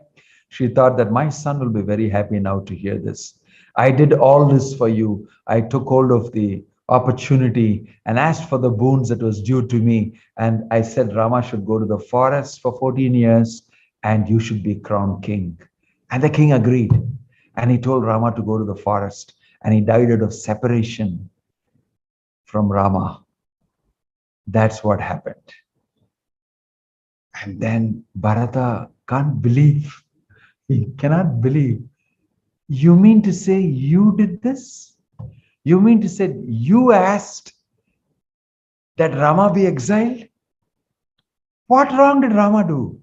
she thought that my son will be very happy now to hear this. I did all this for you. I took hold of the opportunity and asked for the boons that was due to me. And I said Rama should go to the forest for 14 years and you should be crowned king. And the king agreed. And he told Rama to go to the forest. And he died out of separation from Rama. That's what happened. And then Bharata can't believe. He cannot believe. You mean to say you did this? You mean to say you asked that Rama be exiled? What wrong did Rama do?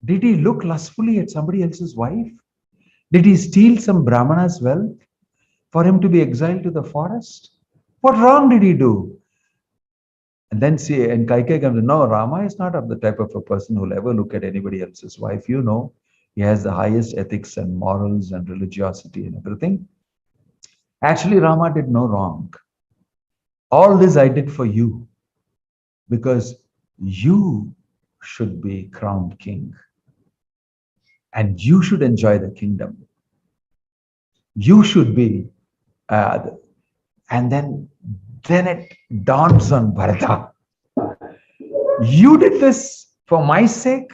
Did he look lustfully at somebody else's wife? Did he steal some Brahmana's wealth for him to be exiled to the forest? What wrong did he do? And then see, and Kaikeyi comes, no, Rama is not of the type of a person who will ever look at anybody else's wife. You know, he has the highest ethics and morals and religiosity and everything. Actually, Rama did no wrong. All this I did for you because you should be crowned king and you should enjoy the kingdom. You should be, and then it dawns on Bharata. You did this for my sake?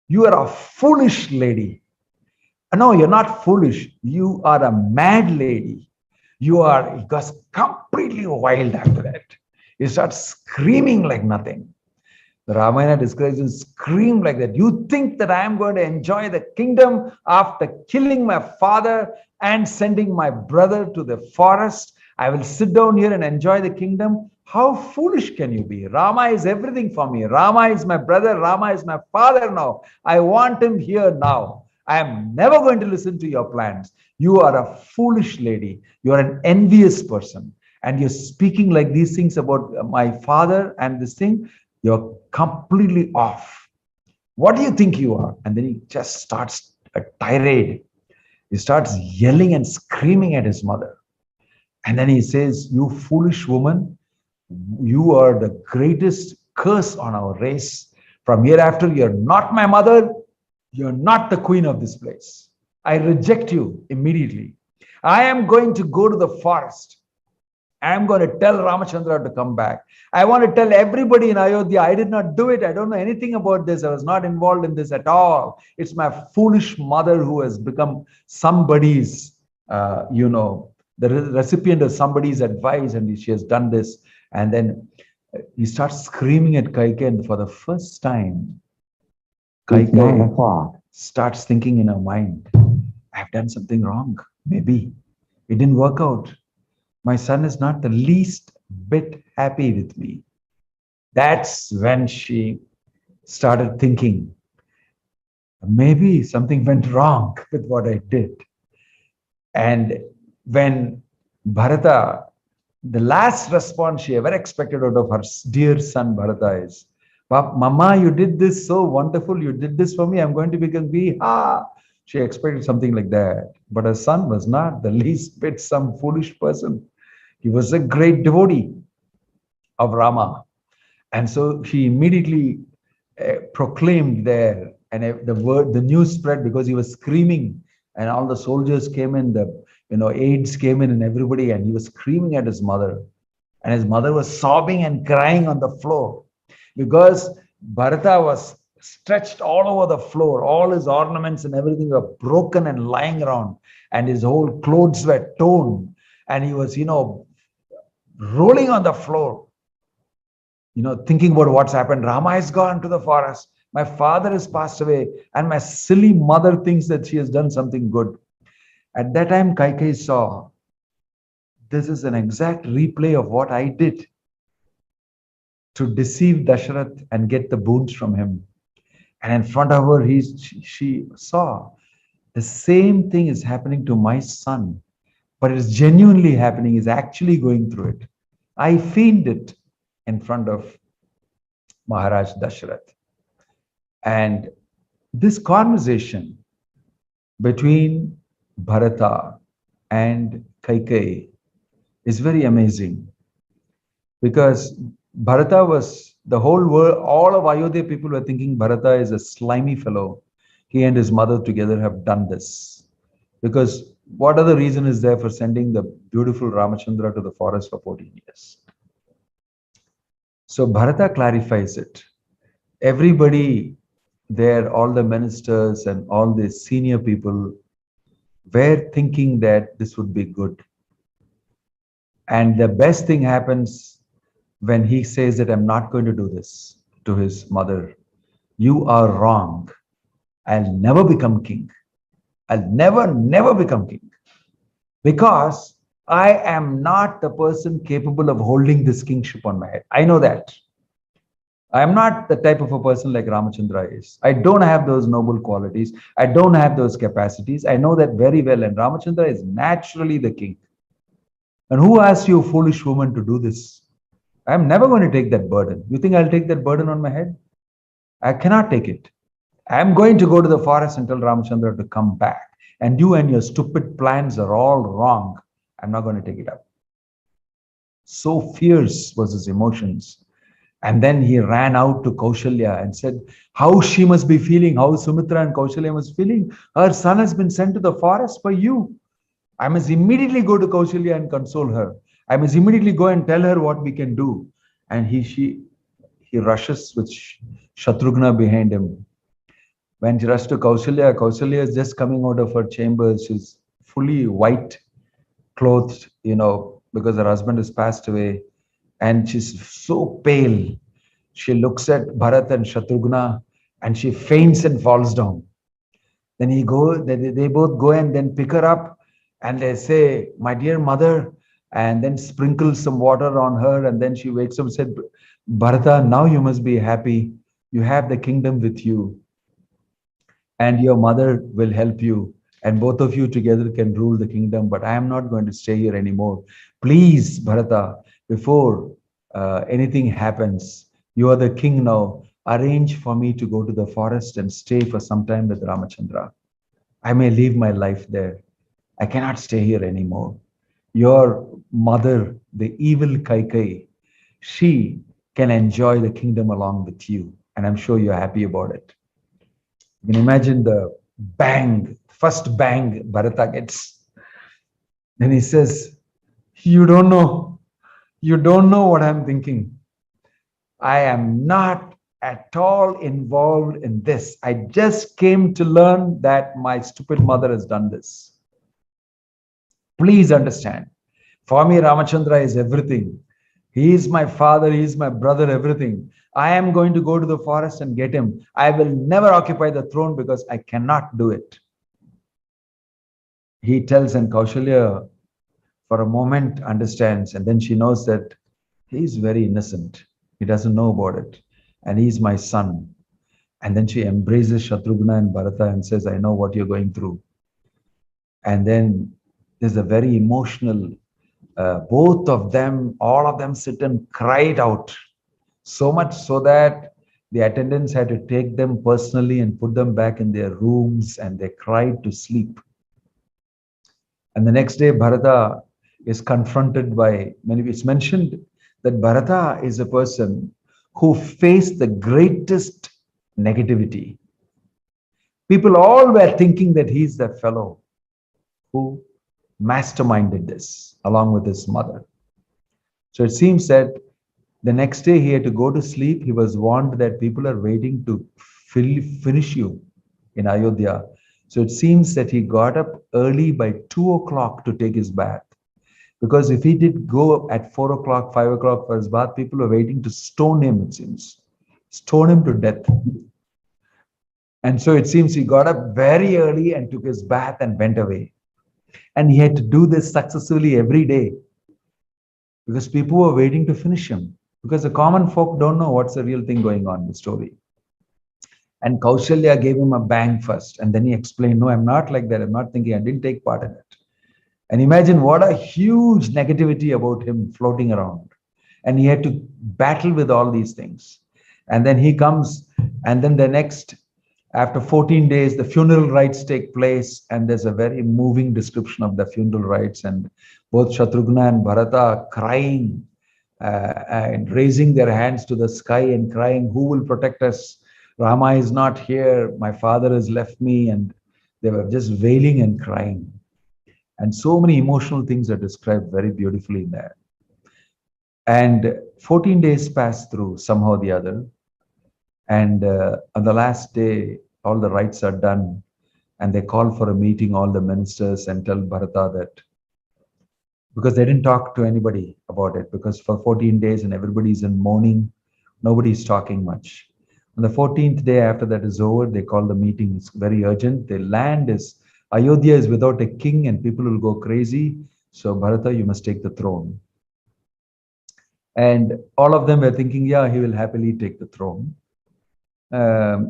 You are a foolish lady. No, you're not foolish. You are a mad lady. He goes completely wild after that. He starts screaming like nothing. The Ramayana describes him scream like that. You think that I am going to enjoy the kingdom after killing my father and sending my brother to the forest? I will sit down here and enjoy the kingdom. How foolish can you be? Rama is everything for me. Rama is my brother. Rama is my father now. I want him here now. I am never going to listen to your plans. You are a foolish lady. You are an envious person. And you're speaking like these things about my father and this thing. You're completely off. What do you think you are? And then he just starts a tirade. He starts yelling and screaming at his mother. And then he says, you foolish woman, you are the greatest curse on our race. From hereafter, you're not my mother. You're not the queen of this place. I reject you immediately. I am going to go to the forest. I am going to tell Ramachandra to come back. I want to tell everybody in Ayodhya, I did not do it. I don't know anything about this. I was not involved in this at all. It's my foolish mother who has become somebody's, the recipient of somebody's advice, and she has done this. And then he starts screaming at Kaikeyi, and for the first time, Kaikeyi starts thinking in her mind, I've done something wrong. Maybe it didn't work out. My son is not the least bit happy with me. That's when she started thinking, maybe something went wrong with what I did. And when Bharata, the last response she ever expected out of her dear son Bharata is, Mama, you did this so wonderful. You did this for me. I'm going to become Viha. She expected something like that. But her son was not the least bit some foolish person. He was a great devotee of Rama. And so she immediately proclaimed there, and the news spread because he was screaming, and all the soldiers came in, the aides came in, and everybody, and he was screaming at his mother, and his mother was sobbing and crying on the floor because Bharata was stretched all over the floor. All his ornaments and everything were broken and lying around, and his whole clothes were torn, and he was, rolling on the floor, thinking about what's happened. Rama has gone to the forest. My father has passed away, and my silly mother thinks that she has done something good. At that time, Kaikeyi saw, this is an exact replay of what I did. to deceive Dasharatha and get the boons from him. And in front of her, she saw the same thing is happening to my son, but it's genuinely happening, is actually going through it. I feigned it in front of Maharaj Dasharatha. And this conversation between Bharata and Kaikeyi is very amazing because Bharata was the whole world, all of Ayodhya people were thinking Bharata is a slimy fellow. He and his mother together have done this. Because what other reason is there for sending the beautiful Ramachandra to the forest for 14 years? So Bharata clarifies it. Everybody there, all the ministers and all the senior people were thinking that this would be good. And the best thing happens when he says that I'm not going to do this to his mother. You are wrong. I'll never become king. I'll never become king. Because I am not the person capable of holding this kingship on my head. I know that. I am not the type of a person like Ramachandra is. I don't have those noble qualities. I don't have those capacities. I know that very well. And Ramachandra is naturally the king. And who asked you, foolish woman, to do this? I'm never going to take that burden. You think I'll take that burden on my head? I cannot take it. I'm going to go to the forest and tell Ramachandra to come back. And you and your stupid plans are all wrong. I'm not going to take it up. So fierce was his emotions. And then he ran out to Kaushalya and said, how she must be feeling, how Sumitra and Kaushalya must be feeling. Her son has been sent to the forest by you. I must immediately go to Kaushalya and console her. I must immediately go and tell her what we can do. And he rushes with Shatrughna behind him. When she rushed to Kaushalya, Kaushalya is just coming out of her chamber. She's fully white clothed, because her husband has passed away. And she's so pale. She looks at Bharat and Shatrughna and she faints and falls down. Then they both go and then pick her up and they say, my dear mother, and then sprinkle some water on her. And then she wakes up and said, Bharata, now you must be happy. You have the kingdom with you and your mother will help you. And both of you together can rule the kingdom. But I am not going to stay here anymore. Please, Bharata, before anything happens, you are the king now. Arrange for me to go to the forest and stay for some time with Ramachandra. I may leave my life there. I cannot stay here anymore. Your mother, the evil Kaikeyi, she can enjoy the kingdom along with you. And I'm sure you're happy about it. You can imagine the bang, first bang Bharata gets. Then he says, you don't know what I'm thinking. I am not at all involved in this. I just came to learn that my stupid mother has done this. Please understand. For me, Ramachandra is everything. He is my father, he is my brother, everything. I am going to go to the forest and get him. I will never occupy the throne because I cannot do it. He tells, and Kaushalya for a moment understands, and then she knows that he is very innocent. He doesn't know about it. And he's my son. And then she embraces Shatrughna and Bharata and says, I know what you're going through. And then there's a very emotional, both of them, all of them sit and cried out. So much so that the attendants had to take them personally and put them back in their rooms and they cried to sleep. And the next day, Bharata is confronted by many. It's mentioned that Bharata is a person who faced the greatest negativity. People all were thinking that he's the fellow who masterminded this along with his mother. So it seems that the next day he had to go to sleep. He was warned that people are waiting to finish you in Ayodhya. So it seems that he got up early by 2 o'clock to take his bath. Because if he did go at 4 o'clock, 5 o'clock for his bath, people were waiting to stone him, it seems. Stone him to death. And so it seems he got up very early and took his bath and went away. And he had to do this successfully every day because people were waiting to finish him. because the common folk don't know what's the real thing going on in the story. And Kaushalya gave him a bang first, and then he explained, no, I'm not like that. I'm not thinking, I didn't take part in it. And imagine what a huge negativity about him floating around. And he had to battle with all these things. And then he comes, and then the next, after 14 days, the funeral rites take place, and there's a very moving description of the funeral rites, and both Shatrughna and Bharata are crying and raising their hands to the sky and crying, who will protect us? Rama is not here. My father has left me. And they were just wailing and crying. And so many emotional things are described very beautifully in there. And 14 days pass through somehow or the other. And on the last day, all the rites are done. And they call for a meeting, all the ministers, and tell Bharata that, because they didn't talk to anybody about it, because for 14 days and everybody's in mourning, nobody's talking much. On the 14th day after that is over, they call the meeting. It's very urgent. The land is, Ayodhya is without a king and people will go crazy. So Bharata, you must take the throne. And all of them were thinking, yeah, he will happily take the throne,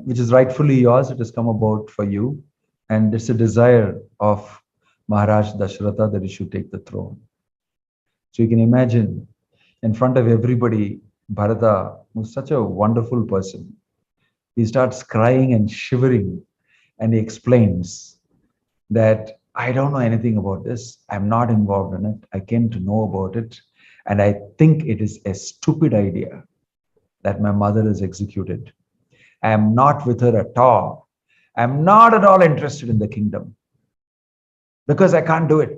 which is rightfully yours. It has come about for you. And it's a desire of Maharaj Dasharatha that he should take the throne. So you can imagine, in front of everybody, Bharata was such a wonderful person. He starts crying and shivering, and he explains that I don't know anything about this. I'm not involved in it. I came to know about it. And I think it is a stupid idea that my mother is executed. I am not with her at all. I'm not at all interested in the kingdom because I can't do it.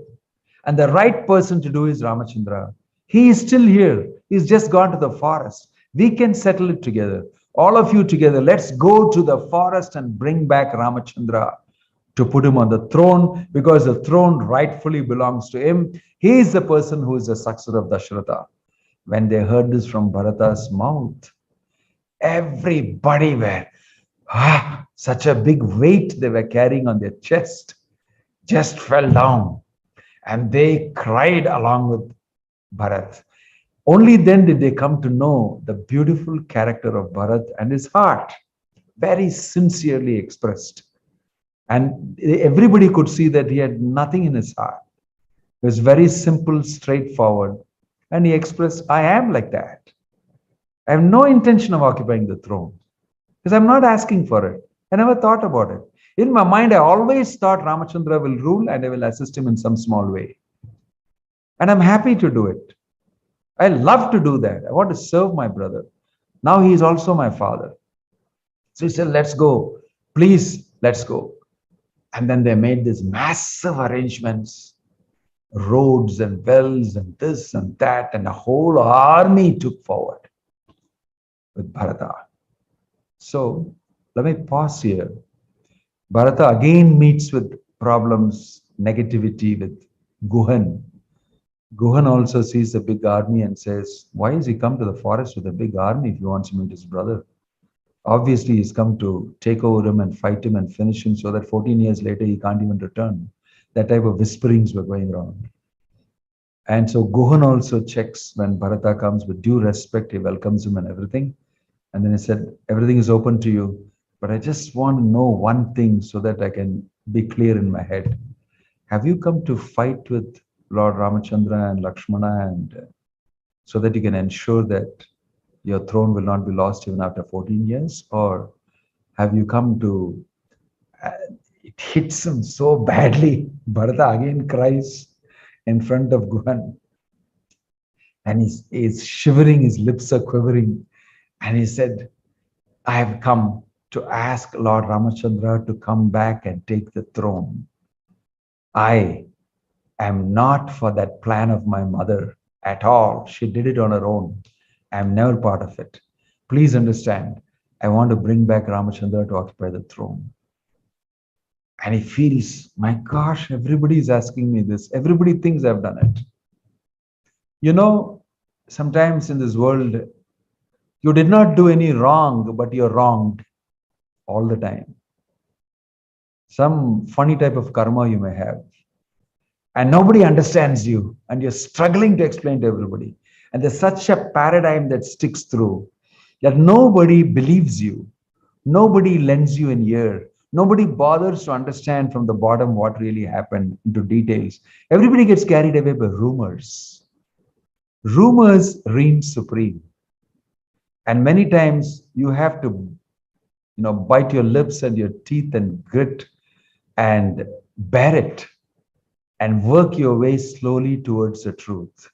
And the right person to do is Ramachandra. He is still here. He's just gone to the forest. We can settle it together. All of you together, let's go to the forest and bring back Ramachandra to put him on the throne, because the throne rightfully belongs to him. He is the person who is the successor of Dasharatha. When they heard this from Bharata's mouth, everybody were, such a big weight they were carrying on their chest just fell down, and they cried along with Bharat. Only then did they come to know the beautiful character of Bharat and his heart, very sincerely expressed. And everybody could see that he had nothing in his heart. It was very simple, straightforward. And he expressed, I am like that. I have no intention of occupying the throne because I'm not asking for it. I never thought about it. In my mind, I always thought Ramachandra will rule and I will assist him in some small way. And I'm happy to do it. I love to do that. I want to serve my brother. Now he is also my father. So he said, let's go. Please, let's go. And then they made these massive arrangements, roads and wells and this and that, and a whole army took forward with Bharata. So let me pause here. Bharata again meets with problems, negativity with Guhan. Guhan also sees a big army and says, why has he come to the forest with a big army if he wants to meet his brother? Obviously, he's come to take over him and fight him and finish him so that 14 years later he can't even return. That type of whisperings were going around. And so Guhan also checks when Bharata comes with due respect, he welcomes him and everything. And then he said, everything is open to you, but I just want to know one thing so that I can be clear in my head. Have you come to fight with Lord Ramachandra and Lakshmana, and so that you can ensure that your throne will not be lost even after 14 years? Or have you come to, it hits him so badly. Bharata again cries in front of Guhan. And he's shivering, his lips are quivering. And he said, I have come to ask Lord Ramachandra to come back and take the throne. I am not for that plan of my mother at all. She did it on her own. I'm never part of it. Please understand, I want to bring back Ramachandra to occupy the throne. And he feels, my gosh, everybody is asking me this. Everybody thinks I've done it. You know, sometimes in this world, you did not do any wrong, but you're wronged all the time. Some funny type of karma you may have. And nobody understands you, and you're struggling to explain to everybody. And there's such a paradigm that sticks through that nobody believes you, nobody lends you an ear, nobody bothers to understand from the bottom what really happened into details. Everybody gets carried away by rumors. Rumors reign supreme. And many times you have to, bite your lips and your teeth and grit and bear it and work your way slowly towards the truth.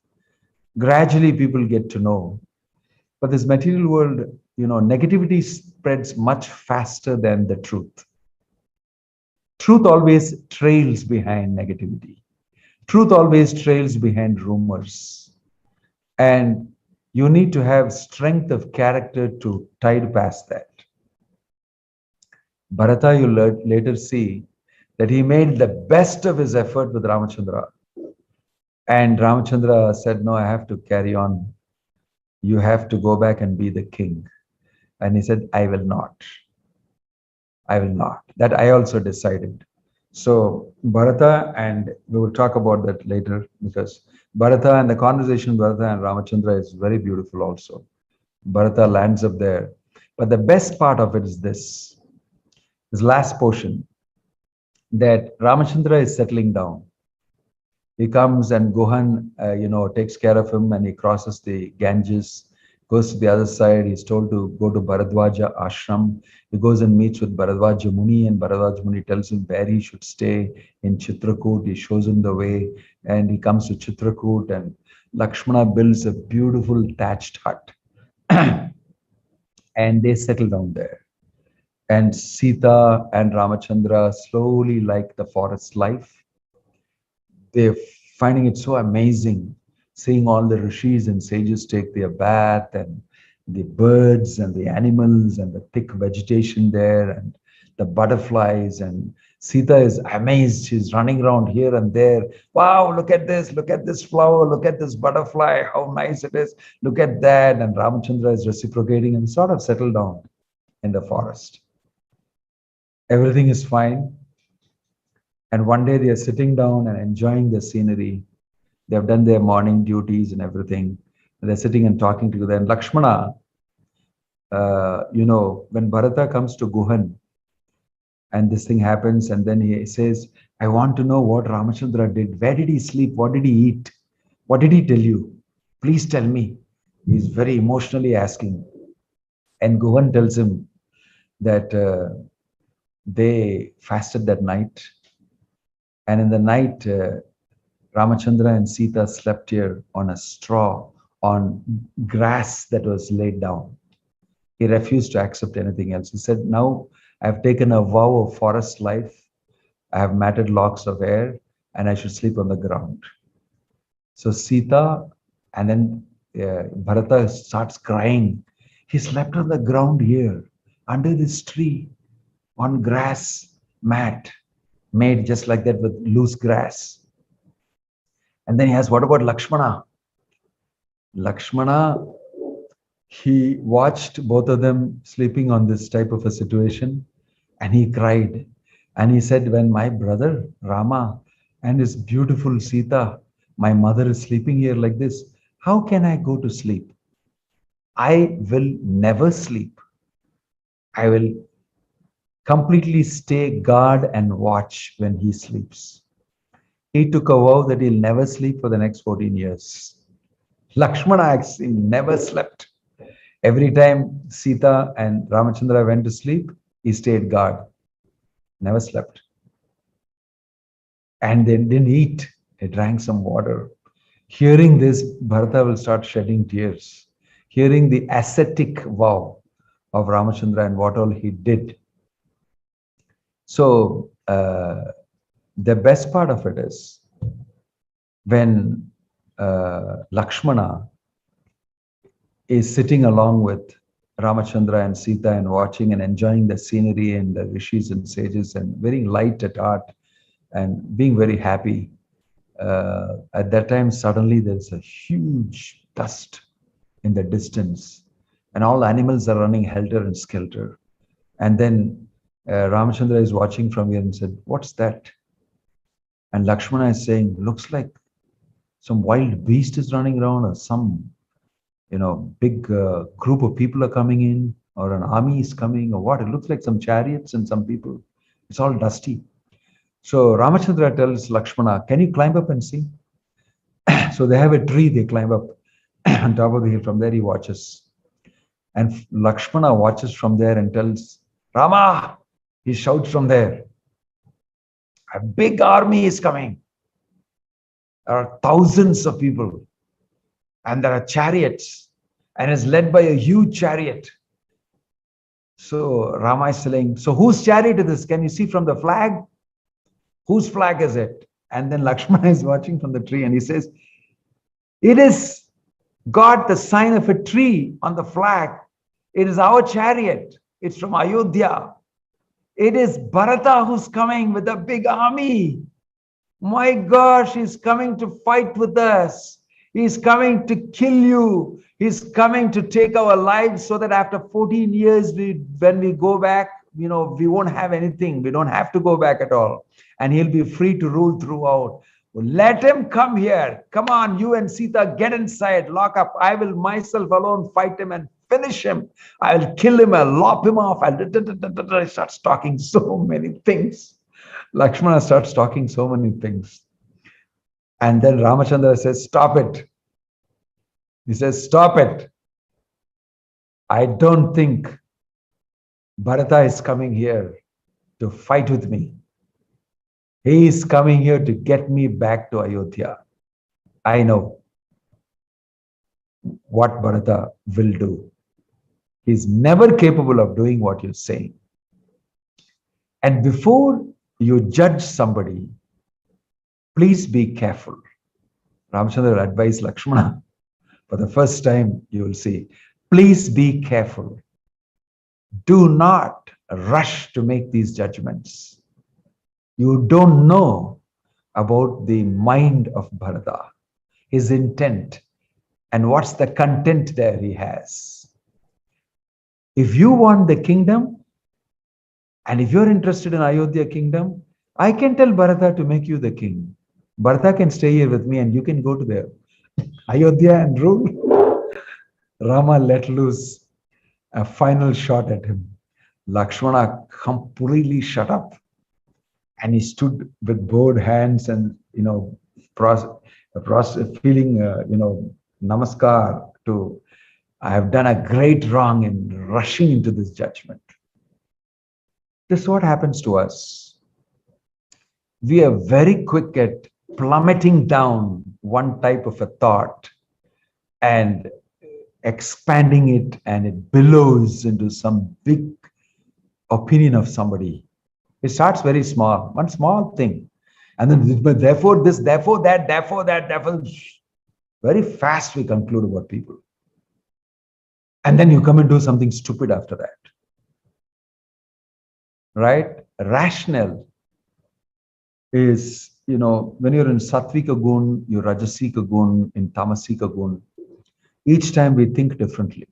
Gradually, people get to know. But this material world, negativity spreads much faster than the truth. Truth always trails behind negativity. Truth always trails behind rumors. And you need to have strength of character to tide past that. Bharata, you later see that he made the best of his effort with Ramachandra. And Ramachandra said, no, I have to carry on. You have to go back and be the king. And he said, I will not. I will not. That I also decided. So Bharata, and we will talk about that later because Bharata and the conversation Bharata and Ramachandra is very beautiful also. Bharata lands up there. But the best part of it is this last portion, that Ramachandra is settling down. He comes and Gohan, takes care of him and he crosses the Ganges, goes to the other side. He's told to go to Bharadwaja ashram. He goes and meets with Bharadwaja Muni, and Bharadwaja Muni tells him where he should stay in Chitrakoot. He shows him the way, and he comes to Chitrakoot, and Lakshmana builds a beautiful thatched hut, and they settle down there. And Sita and Ramachandra slowly like the forest life. They're finding it so amazing seeing all the rishis and sages take their bath, and the birds and the animals and the thick vegetation there and the butterflies. And Sita is amazed. She's running around here and there. Wow, look at this flower, look at this butterfly, how nice it is. Look at that. And Ramachandra is reciprocating and sort of settled down in the forest. Everything is fine. And one day they are sitting down and enjoying the scenery. They have done their morning duties and everything. And they're sitting and talking together. And Lakshmana, when Bharata comes to Guhan and this thing happens, and then he says, I want to know what Ramachandra did. Where did he sleep? What did he eat? What did he tell you? Please tell me. He's very emotionally asking. And Guhan tells him that they fasted that night. And in the night, Ramachandra and Sita slept here on a straw, on grass that was laid down. He refused to accept anything else. He said, now I've taken a vow of forest life. I have matted locks of hair, and I should sleep on the ground. So Sita, and then Bharata starts crying. He slept on the ground here, under this tree, on grass mat, made just like that with loose grass. And then he asks, what about Lakshmana? Lakshmana, he watched both of them sleeping on this type of a situation, and he cried. And he said, when my brother Rama and his beautiful Sita, my mother, is sleeping here like this, how can I go to sleep? I will never sleep. I will completely stay guard and watch when he sleeps. He took a vow that he'll never sleep for the next 14 years. Lakshmana actually never slept. Every time Sita and Ramachandra went to sleep, he stayed guard, never slept. And they didn't eat. They drank some water. Hearing this, Bharata will start shedding tears. Hearing the ascetic vow of Ramachandra and what all he did. So, the best part of it is when Lakshmana is sitting along with Ramachandra and Sita and watching and enjoying the scenery and the rishis and sages and very light at heart and being very happy. At that time, suddenly there's a huge dust in the distance, and all animals are running helter and skelter. And then Ramachandra is watching from here and said, what's that? And Lakshmana is saying, looks like some wild beast is running around or some big group of people are coming in, or an army is coming, or what. It looks like some chariots and some people. It's all dusty. So Ramachandra tells Lakshmana, can you climb up and see? So they have a tree, they climb up on top of the hill. From there he watches. And Lakshmana watches from there and tells Rama, he shouts from there, a big army is coming. There are thousands of people, and there are chariots, and it's led by a huge chariot. So Rama is saying, so whose chariot is this? Can you see from the flag? Whose flag is it? And then Lakshmana is watching from the tree and he says, it is got the sign of a tree on the flag. It is our chariot. It's from Ayodhya. It is Bharata who's coming with a big army. My gosh, he's coming to fight with us. He's coming to kill you. He's coming to take our lives so that after 14 years, when we go back, we won't have anything. We don't have to go back at all. And he'll be free to rule throughout. Well, let him come here. Come on, you and Sita, get inside, lock up. I will myself alone fight him and finish him. I'll kill him. I'll lop him off. He starts talking so many things. Lakshmana starts talking so many things. And then Ramachandra says, stop it. He says, stop it. I don't think Bharata is coming here to fight with me. He is coming here to get me back to Ayodhya. I know what Bharata will do. He's never capable of doing what you're saying. And before you judge somebody, please be careful. Ramachandra advised Lakshmana. For the first time, you will see, please be careful. Do not rush to make these judgments. You don't know about the mind of Bharata, his intent, and what's the content there he has. If you want the kingdom, and if you're interested in Ayodhya kingdom, I can tell Bharata to make you the king. Bharata can stay here with me and you can go to the Ayodhya and rule. Rama let loose a final shot at him. Lakshmana completely shut up. And he stood with both hands and, feeling, namaskar to, I have done a great wrong in rushing into this judgment. This is what happens to us. We are very quick at plummeting down one type of a thought and expanding it, and it billows into some big opinion of somebody. It starts very small, one small thing. And then, but therefore this, therefore that, therefore that, therefore. Very fast we conclude about people. And then you come and do something stupid after that. Right? Rational is, when you're in Sattvika Gun, you're Rajasika Gun, in Tamasika Gun, each time we think differently.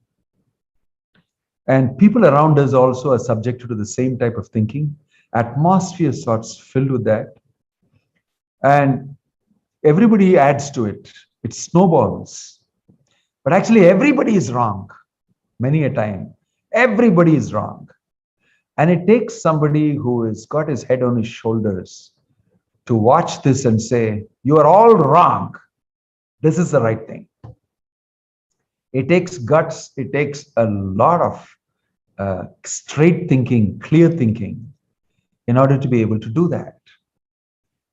And people around us also are subjected to the same type of thinking. Atmosphere sorts filled with that. And everybody adds to it. It snowballs. But actually everybody is wrong. Many a time. Everybody is wrong. And it takes somebody who has got his head on his shoulders to watch this and say, you are all wrong. This is the right thing. It takes guts. It takes a lot of straight thinking, clear thinking in order to be able to do that.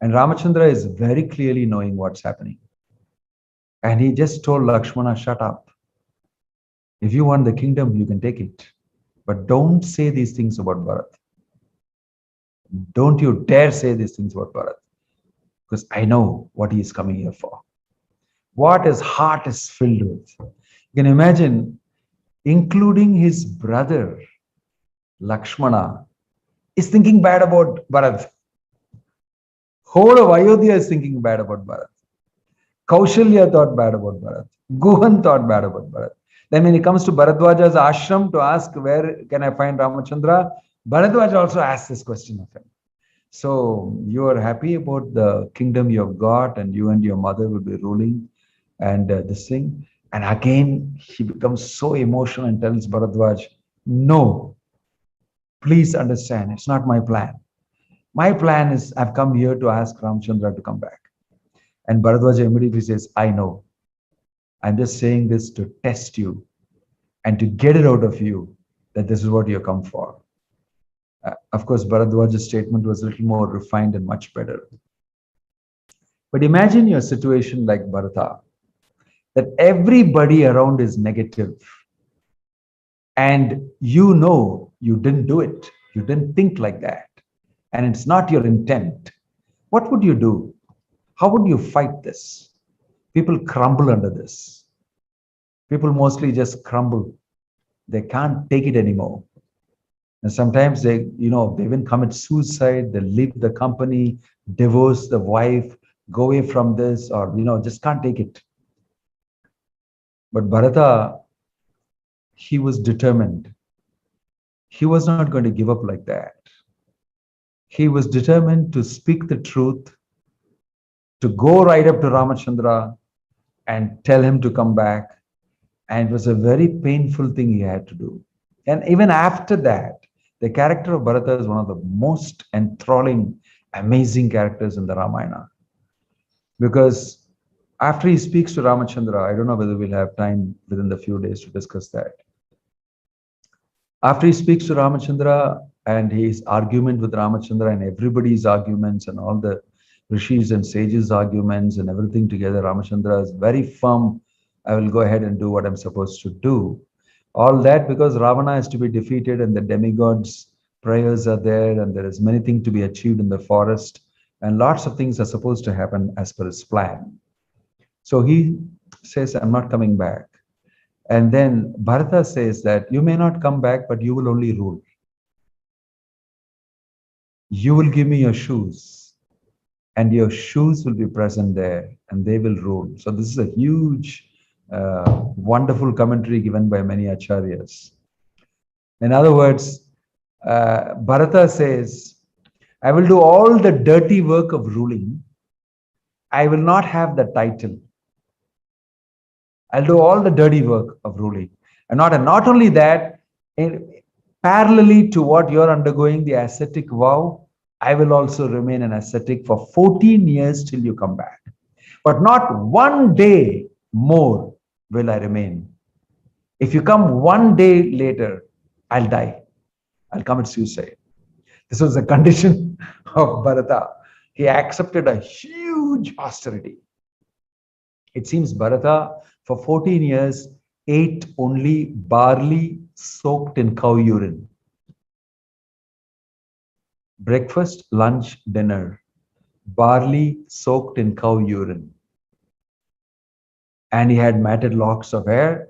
And Ramachandra is very clearly knowing what's happening. And he just told Lakshmana, shut up. If you want the kingdom, you can take it. But don't say these things about Bharat. Don't you dare say these things about Bharat. Because I know what he is coming here for. What his heart is filled with. You can imagine, including his brother, Lakshmana, is thinking bad about Bharat. Whole of Ayodhya is thinking bad about Bharat. Kaushalya thought bad about Bharat. Guhan thought bad about Bharat. Then when he comes to Bharadwaja's ashram to ask, where can I find Ramachandra? Bharadwaja also asks this question of him. So you are happy about the kingdom you have got, and you and your mother will be ruling, and this thing. And again, he becomes so emotional and tells Bharadwaj, no, please understand, it's not my plan. My plan is I've come here to ask Ramchandra to come back. And Bharadwaj immediately says, I know. I'm just saying this to test you and to get it out of you that this is what you come for. Of course, Bharadwaj's statement was a little more refined and much better. But imagine your situation like Bharata, that everybody around is negative and you know you didn't do it. You didn't think like that. And it's not your intent. What would you do? How would you fight this? People crumble under this. People mostly just crumble. They can't take it anymore. And sometimes they even commit suicide, they leave the company, divorce the wife, go away from this, or, just can't take it. But Bharata, he was determined. He was not going to give up like that. He was determined to speak the truth, to go right up to Ramachandra and tell him to come back. And it was a very painful thing he had to do. And even after that, the character of Bharata is one of the most enthralling, amazing characters in the Ramayana. Because after he speaks to Ramachandra, I don't know whether we'll have time within the few days to discuss that. After he speaks to Ramachandra and his argument with Ramachandra and everybody's arguments and all the rishis and sages' arguments and everything together, Ramachandra is very firm. I will go ahead and do what I'm supposed to do. All that because Ravana is to be defeated and the demigods' prayers are there and there is many things to be achieved in the forest and lots of things are supposed to happen as per his plan. So he says, I'm not coming back. And then Bharata says that you may not come back, but you will only rule. You will give me your shoes, and your shoes will be present there, and they will rule. So this is a huge, wonderful commentary given by many acharyas. In other words, Bharata says, I will do all the dirty work of ruling. I will not have the title. I'll do all the dirty work of ruling. And not only that, parallelly to what you're undergoing, the ascetic vow, I will also remain an ascetic for 14 years till you come back. But not one day more will I remain. If you come one day later, I'll die. I'll commit suicide. This was the condition of Bharata. He accepted a huge austerity. It seems Bharata, for 14 years, ate only barley soaked in cow urine. Breakfast, lunch, dinner, barley soaked in cow urine. And he had matted locks of hair,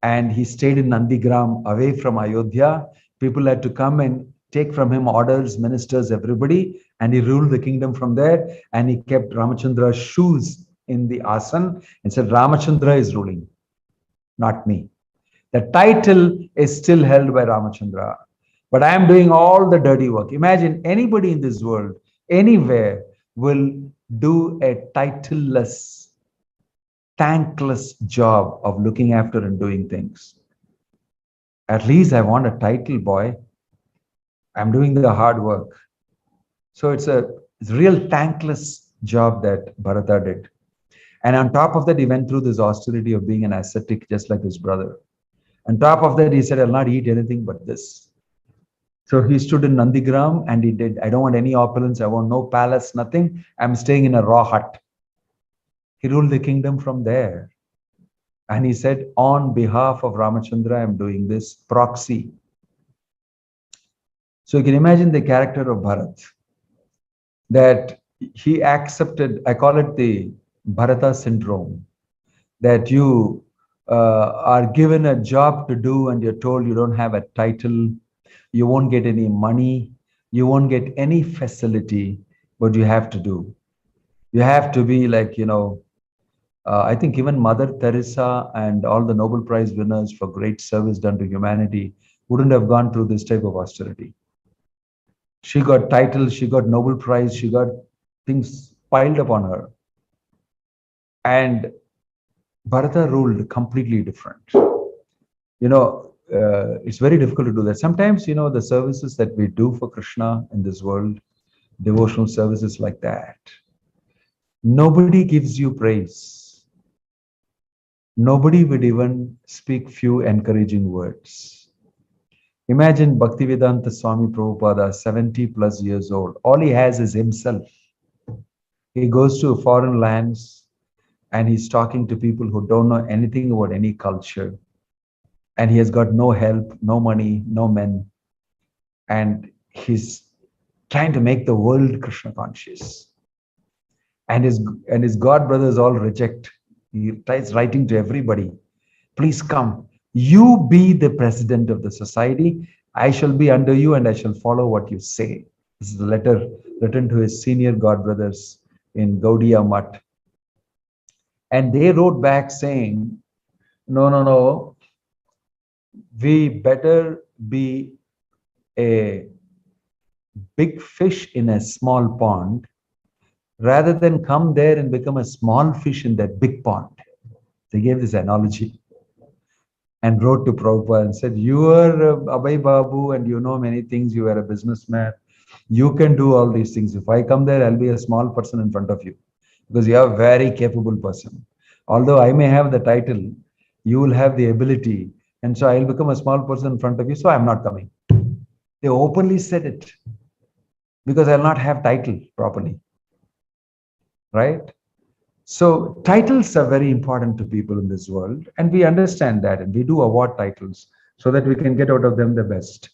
and he stayed in Nandigram away from Ayodhya. People had to come and take from him orders, ministers, everybody, and he ruled the kingdom from there. And he kept Ramachandra's shoes in the asan and said, Ramachandra is ruling, not me. The title is still held by Ramachandra, but I am doing all the dirty work. Imagine anybody in this world, anywhere, will do a titleless, thankless job of looking after and doing things. At least I want a title, boy. I'm doing the hard work. So it's a real thankless job that Bharata did. And on top of that, he went through this austerity of being an ascetic, just like his brother. On top of that, he said, I'll not eat anything but this. So he stood in Nandigram and he did, I don't want any opulence, I want no palace, nothing. I'm staying in a raw hut. He ruled the kingdom from there. And he said, on behalf of Ramachandra, I'm doing this proxy. So you can imagine the character of Bharat, that he accepted, I call it the Bharata syndrome, that you are given a job to do and you're told you don't have a title, you won't get any money, you won't get any facility, but you have to do. You have to be like, I think even Mother Teresa and all the Nobel Prize winners for great service done to humanity wouldn't have gone through this type of austerity. She got titles, she got Nobel Prize, she got things piled upon her. And Bharata ruled completely different. It's very difficult to do that. Sometimes, the services that we do for Krishna in this world, devotional services like that, nobody gives you praise. Nobody would even speak few encouraging words. Imagine Bhaktivedanta Swami Prabhupada, 70 plus years old. All he has is himself. He goes to foreign lands and he's talking to people who don't know anything about any culture. And he has got no help, no money, no men. And he's trying to make the world Krishna conscious. And his God brothers all reject. He tries writing to everybody, please come. You be the president of the society. I shall be under you and I shall follow what you say. This is a letter written to his senior God brothers in Gaudiya Mutt. And they wrote back saying, no, no, no, we better be a big fish in a small pond rather than come there and become a small fish in that big pond. They gave this analogy and wrote to Prabhupada and said, you are Abhay Babu and you know many things. You are a businessman. You can do all these things. If I come there, I'll be a small person in front of you because you are a very capable person. Although I may have the title, you will have the ability. And so I'll become a small person in front of you. So I'm not coming. They openly said it because I'll not have title properly. Right? So titles are very important to people in this world, and we understand that, and we do award titles so that we can get out of them the best.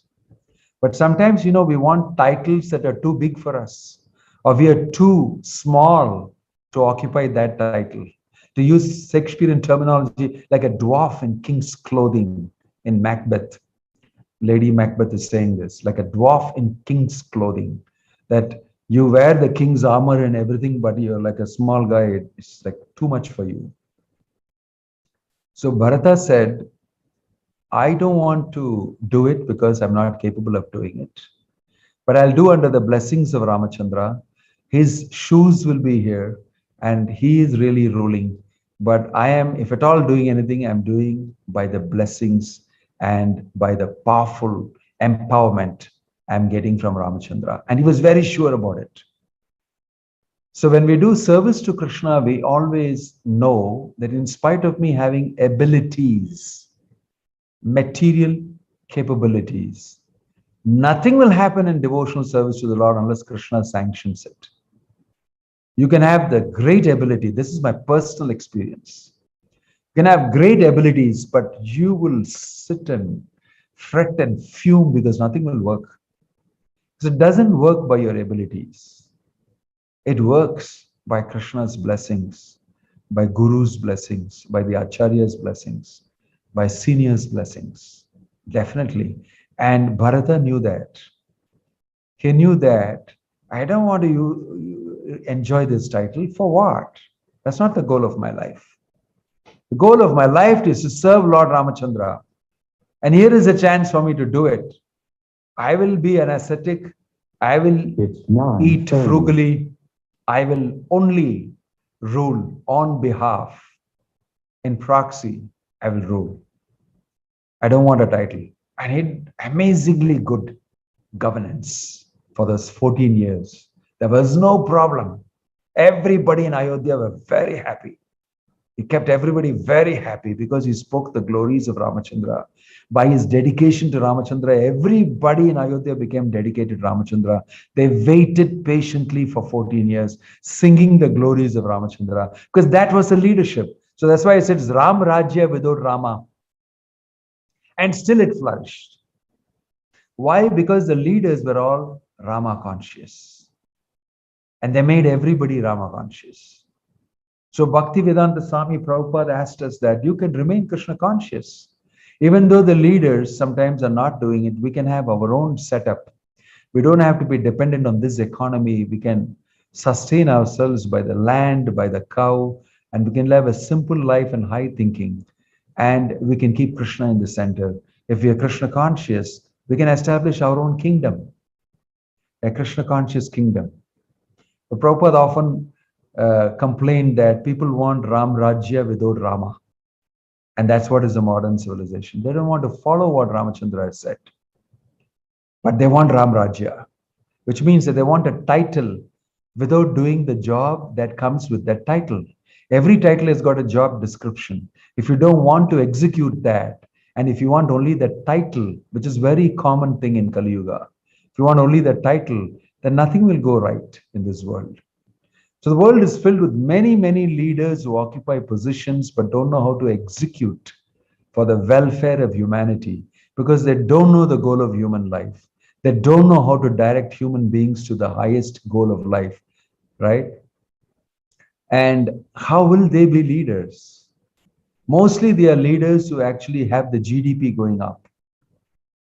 But sometimes, we want titles that are too big for us, or we are too small to occupy that title. To use Shakespearean terminology, like a dwarf in king's clothing in Macbeth. Lady Macbeth is saying this, like a dwarf in king's clothing, that you wear the king's armor and everything, but you're like a small guy. It's like too much for you. So Bharata said, I don't want to do it because I'm not capable of doing it. But I'll do under the blessings of Ramachandra. His shoes will be here and he is really ruling. But I am, if at all doing anything, I'm doing by the blessings and by the powerful empowerment I'm getting from Ramachandra. And he was very sure about it. So when we do service to Krishna, we always know that in spite of me having abilities, material capabilities, nothing will happen in devotional service to the Lord unless Krishna sanctions it. You can have the great ability. This is my personal experience. You can have great abilities, but you will sit and fret and fume because nothing will work. So it doesn't work by your abilities. It works by Krishna's blessings, by Guru's blessings, by the Acharya's blessings, by seniors' blessings. Definitely. And Bharata knew that. He knew that I don't want to enjoy this title. For what? That's not the goal of my life. The goal of my life is to serve Lord Ramachandra. And here is a chance for me to do it. I will be an ascetic. I will eat frugally. I will only rule on behalf. In proxy, I will rule. I don't want a title. I need amazingly good governance for those 14 years. There was no problem. Everybody in Ayodhya were very happy. He kept everybody very happy because he spoke the glories of Ramachandra. By his dedication to Ramachandra, everybody in Ayodhya became dedicated to Ramachandra. They waited patiently for 14 years, singing the glories of Ramachandra, because that was the leadership. So that's why it says Ram Rajya without Rama. And still it flourished. Why? Because the leaders were all Rama conscious. And they made everybody Rama conscious. So Bhaktivedanta Swami Prabhupada asked us that you can remain Krishna conscious. Even though the leaders sometimes are not doing it, we can have our own setup. We don't have to be dependent on this economy. We can sustain ourselves by the land, by the cow, and we can live a simple life and high thinking. And we can keep Krishna in the center. If we are Krishna conscious, we can establish our own kingdom, a Krishna conscious kingdom. The Prabhupada often complained that people want Ram Rajya without Rama. And that's what is a modern civilization. They don't want to follow what Ramachandra has said, but they want Ram Rajya, which means that they want a title without doing the job that comes with that title. Every title has got a job description. If you don't want to execute that, and if you want only the title, which is very common thing in Kali Yuga, if you want only the title, then nothing will go right in this world. So the world is filled with many, many leaders who occupy positions but don't know how to execute for the welfare of humanity because they don't know the goal of human life. They don't know how to direct human beings to the highest goal of life, right? And how will they be leaders? Mostly they are leaders who actually have the GDP going up.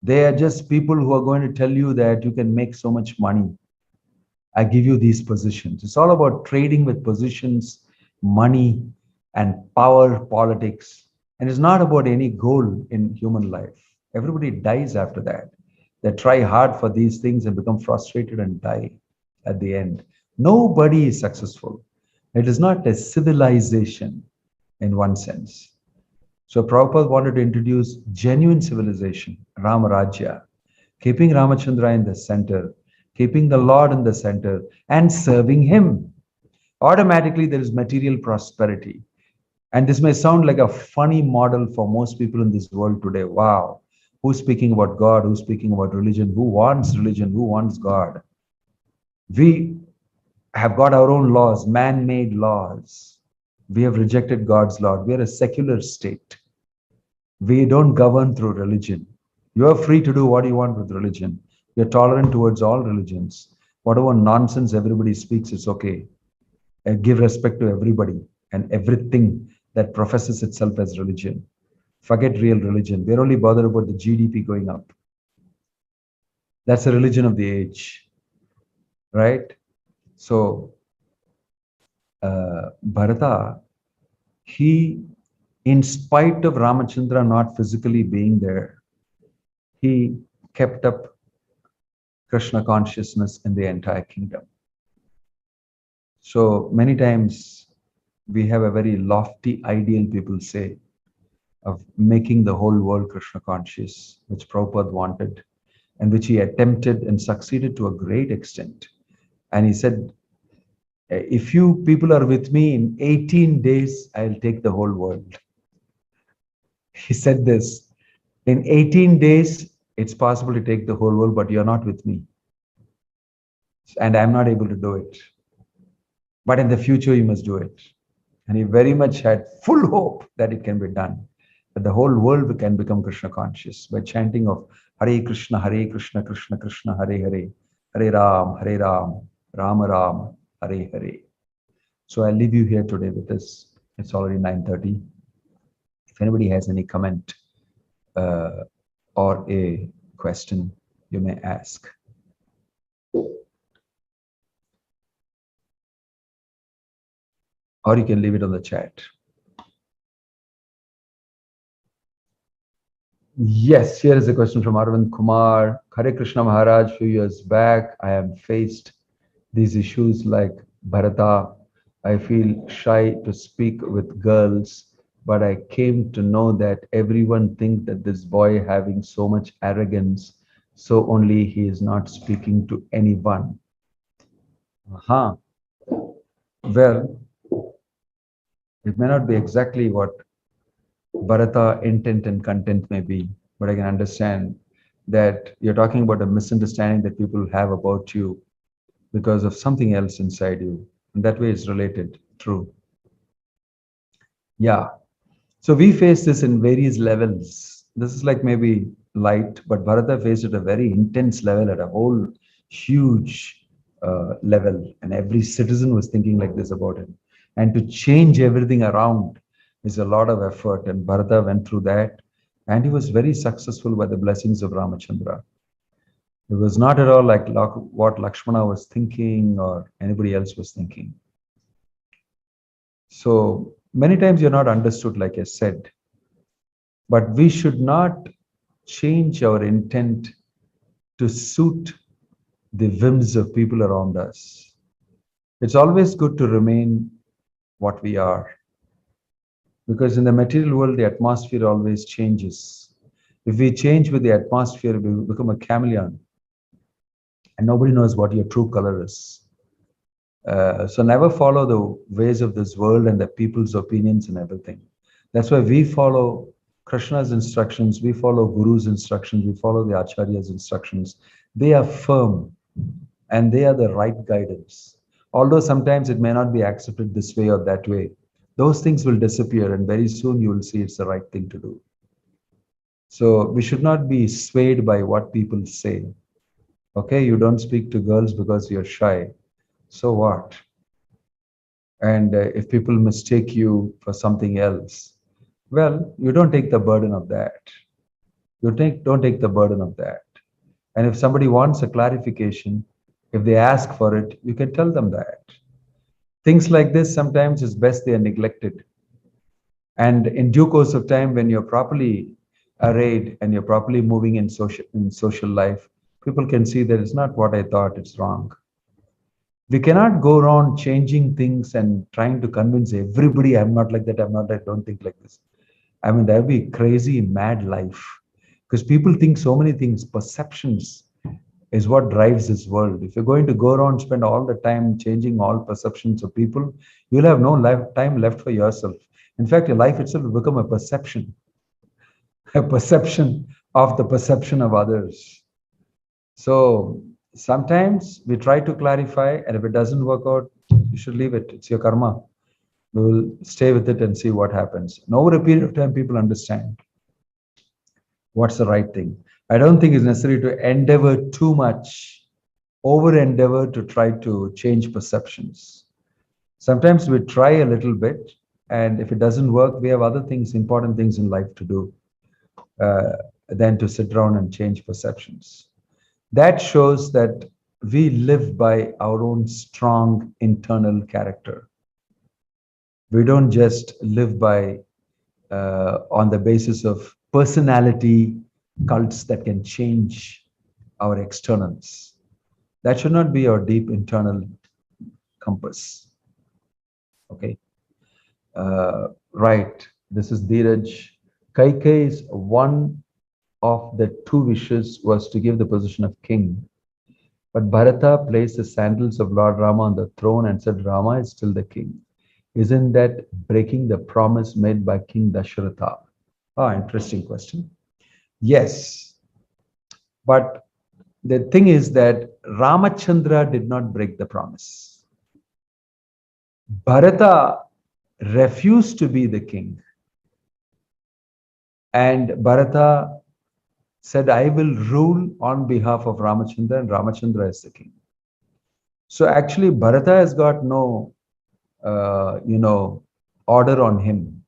They are just people who are going to tell you that you can make so much money. I give you these positions. It's all about trading with positions, money, and power politics. And it's not about any goal in human life. Everybody dies after that. They try hard for these things and become frustrated and die at the end. Nobody is successful. It is not a civilization in one sense. So Prabhupada wanted to introduce genuine civilization, Rama Rajya, keeping Ramachandra in the center, keeping the Lord in the center, and serving Him. Automatically, there is material prosperity. And this may sound like a funny model for most people in this world today. Wow, who's speaking about God? Who's speaking about religion? Who wants religion? Who wants God? We have got our own laws, man made laws. We have rejected God's law. We are a secular state. We don't govern through religion. You are free to do what you want with religion. You're tolerant towards all religions. Whatever nonsense everybody speaks, it's okay. Give respect to everybody and everything that professes itself as religion. Forget real religion. We're only bothered about the GDP going up. That's the religion of the age, right? So, Bharata, he, in spite of Ramachandra not physically being there, he kept up Krishna consciousness in the entire kingdom. So many times we have a very lofty ideal, people say, of making the whole world Krishna conscious, which Prabhupada wanted, and which he attempted and succeeded to a great extent. And he said, if you people are with me in 18 days, I'll take the whole world. He said this, in 18 days, it's possible to take the whole world, but you're not with me. And I'm not able to do it. But in the future, you must do it. And he very much had full hope that it can be done, that the whole world can become Krishna conscious by chanting of Hare Krishna, Krishna Krishna, Hare Hare, Hare Ram, Rama Ram, Hare Hare. So I'll leave you here today with this. It's already 9:30. If anybody has any comment or a question, you may ask. Or you can leave it on the chat. Yes, here is a question from Arvind Kumar. Hare Krishna Maharaj, few years back, I have faced these issues like Bharata. I feel shy to speak with girls, but I came to know that everyone thinks that this boy having so much arrogance, so only he is not speaking to anyone. Uh-huh. Well, it may not be exactly what Bharata intent and content may be, but I can understand that you're talking about a misunderstanding that people have about you because of something else inside you. And that way it's related. True. Yeah. So we face this in various levels. This is like maybe light, but Bharata faced at a very intense level, at a whole huge level. And every citizen was thinking like this about him. And to change everything around is a lot of effort. And Bharata went through that. And he was very successful by the blessings of Ramachandra. It was not at all like what Lakshmana was thinking or anybody else was thinking. So many times you're not understood, like I said, but we should not change our intent to suit the whims of people around us. It's always good to remain what we are. Because in the material world, the atmosphere always changes. If we change with the atmosphere, we become a chameleon, and nobody knows what your true color is. So never follow the ways of this world and the people's opinions and everything. That's why we follow Krishna's instructions, we follow Guru's instructions, we follow the Acharya's instructions. They are firm and they are the right guidance. Although sometimes it may not be accepted this way or that way, those things will disappear and very soon you will see it's the right thing to do. So we should not be swayed by what people say. Okay, you don't speak to girls because you're shy. So what? And if people mistake you for something else, well, you don't take the burden of that. Don't take the burden of that. And if somebody wants a clarification, if they ask for it, you can tell them that. Things like this sometimes it's best they are neglected. And in due course of time, when you're properly arrayed and you're properly moving in social life, people can see that it's not what I thought, it's wrong. We cannot go around changing things and trying to convince everybody I'm not like that, I'm not, I don't think like this. I mean, that would be crazy, mad life. Because people think so many things, perceptions is what drives this world. If you're going to go around, spend all the time changing all perceptions of people, you'll have no time left for yourself. In fact, your life itself will become a perception, a perception of the perception of others. So sometimes we try to clarify, and if it doesn't work out, you should leave it. It's your karma. We will stay with it and see what happens. And over a period of time, people understand what's the right thing. I don't think it's necessary to endeavor too much, over endeavor to try to change perceptions. Sometimes we try a little bit, and if it doesn't work, we have other things, important things in life to do uh, than to sit around and change perceptions. That shows that we live by our own strong internal character. We don't just live by on the basis of personality cults that can change our externals. That should not be our deep internal compass. Okay. Right. This is Dheeraj. Kaikeyi's one of the two wishes was to give the position of king. But Bharata placed the sandals of Lord Rama on the throne and said, Rama is still the king. Isn't that breaking the promise made by King Dasharatha? Ah, interesting question. Yes, but the thing is that Ramachandra did not break the promise. Bharata refused to be the king. And Bharata said, I will rule on behalf of Ramachandra, and Ramachandra is the king. So actually, Bharata has got no, order on him,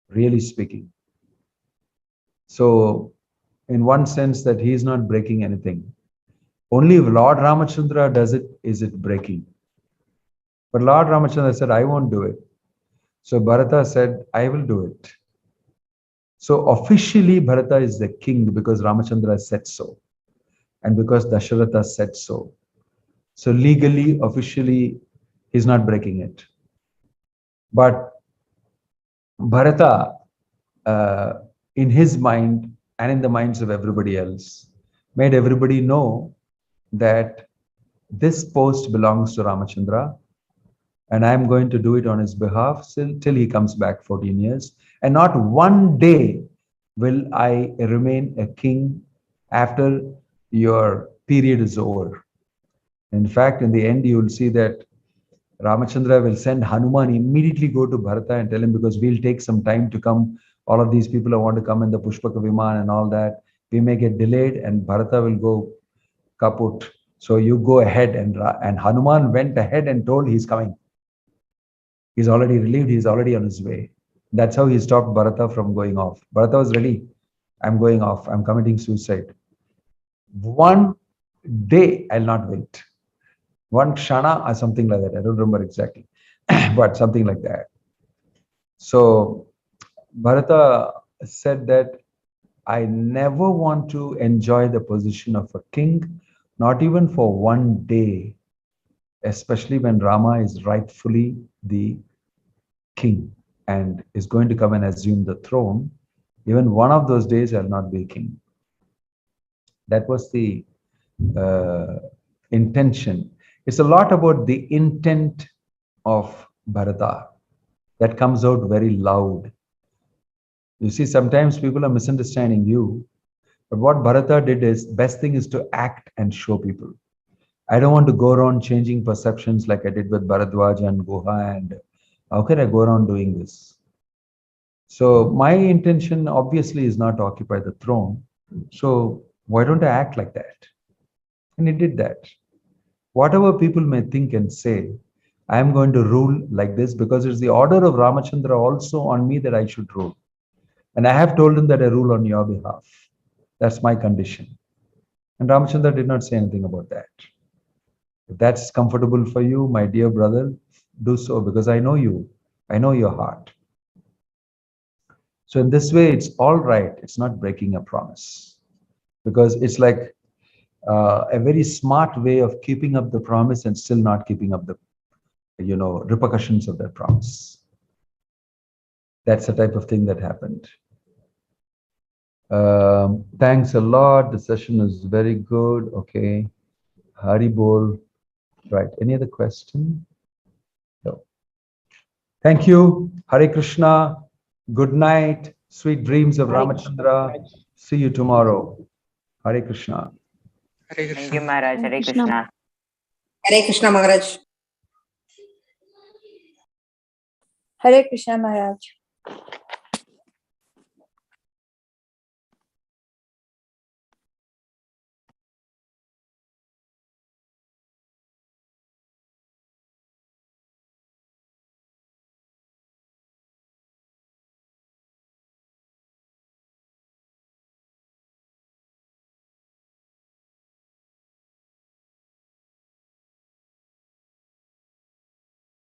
really speaking. So, in one sense, that he is not breaking anything. Only if Lord Ramachandra does it, is it breaking. But Lord Ramachandra said, I won't do it. So Bharata said, I will do it. So officially, Bharata is the king because Ramachandra said so, and because Dasharatha said so. So legally, officially, he's not breaking it. But Bharata, uh, in his mind and in the minds of everybody else, made everybody know that this post belongs to Ramachandra, and I'm going to do it on his behalf till he comes back 14 years. And not one day will I remain a king after your period is over. In fact, in the end, you will see that Ramachandra will send Hanuman immediately go to Bharata and tell him, because we'll take some time to come. All of these people who want to come in the Pushpaka Viman and all that, we may get delayed, and Bharata will go kaput. So you go ahead, and Hanuman went ahead and told he's coming. He's already relieved, he's already on his way. That's how he stopped Bharata from going off. Bharata was ready. I'm going off. I'm committing suicide. One day, I'll not wait. One kshana or something like that. I don't remember exactly, but something like that. So Bharata said that I never want to enjoy the position of a king, not even for one day, especially when Rama is rightfully the king and is going to come and assume the throne, even one of those days I'll not be king. That was the intention. It's a lot about the intent of Bharata that comes out very loud. You see, sometimes people are misunderstanding you, but what Bharata did is, best thing is to act and show people. I don't want to go around changing perceptions like I did with Bharadwaja and Guha, and how can I go around doing this? So my intention obviously is not to occupy the throne. So why don't I act like that? And he did that. Whatever people may think and say, I am going to rule like this because it's the order of Ramachandra also on me that I should rule. And I have told him that I rule on your behalf. That's my condition. And Ramachandra did not say anything about that. If that's comfortable for you, my dear brother, do so because I know you. I know your heart. So in this way, it's all right. It's not breaking a promise because it's like a very smart way of keeping up the promise and still not keeping up the repercussions of that promise. That's the type of thing that happened. Thanks a lot. The session is very good. Okay. Hari Bol. Right. Any other question? No. Thank you. Hare Krishna. Good night. Sweet dreams of Ramachandra. See you tomorrow. Hare Krishna. Hare Thank you, Krishna. Maharaj. Hare Krishna. Hare Krishna Maharaj. Hare Krishna Maharaj.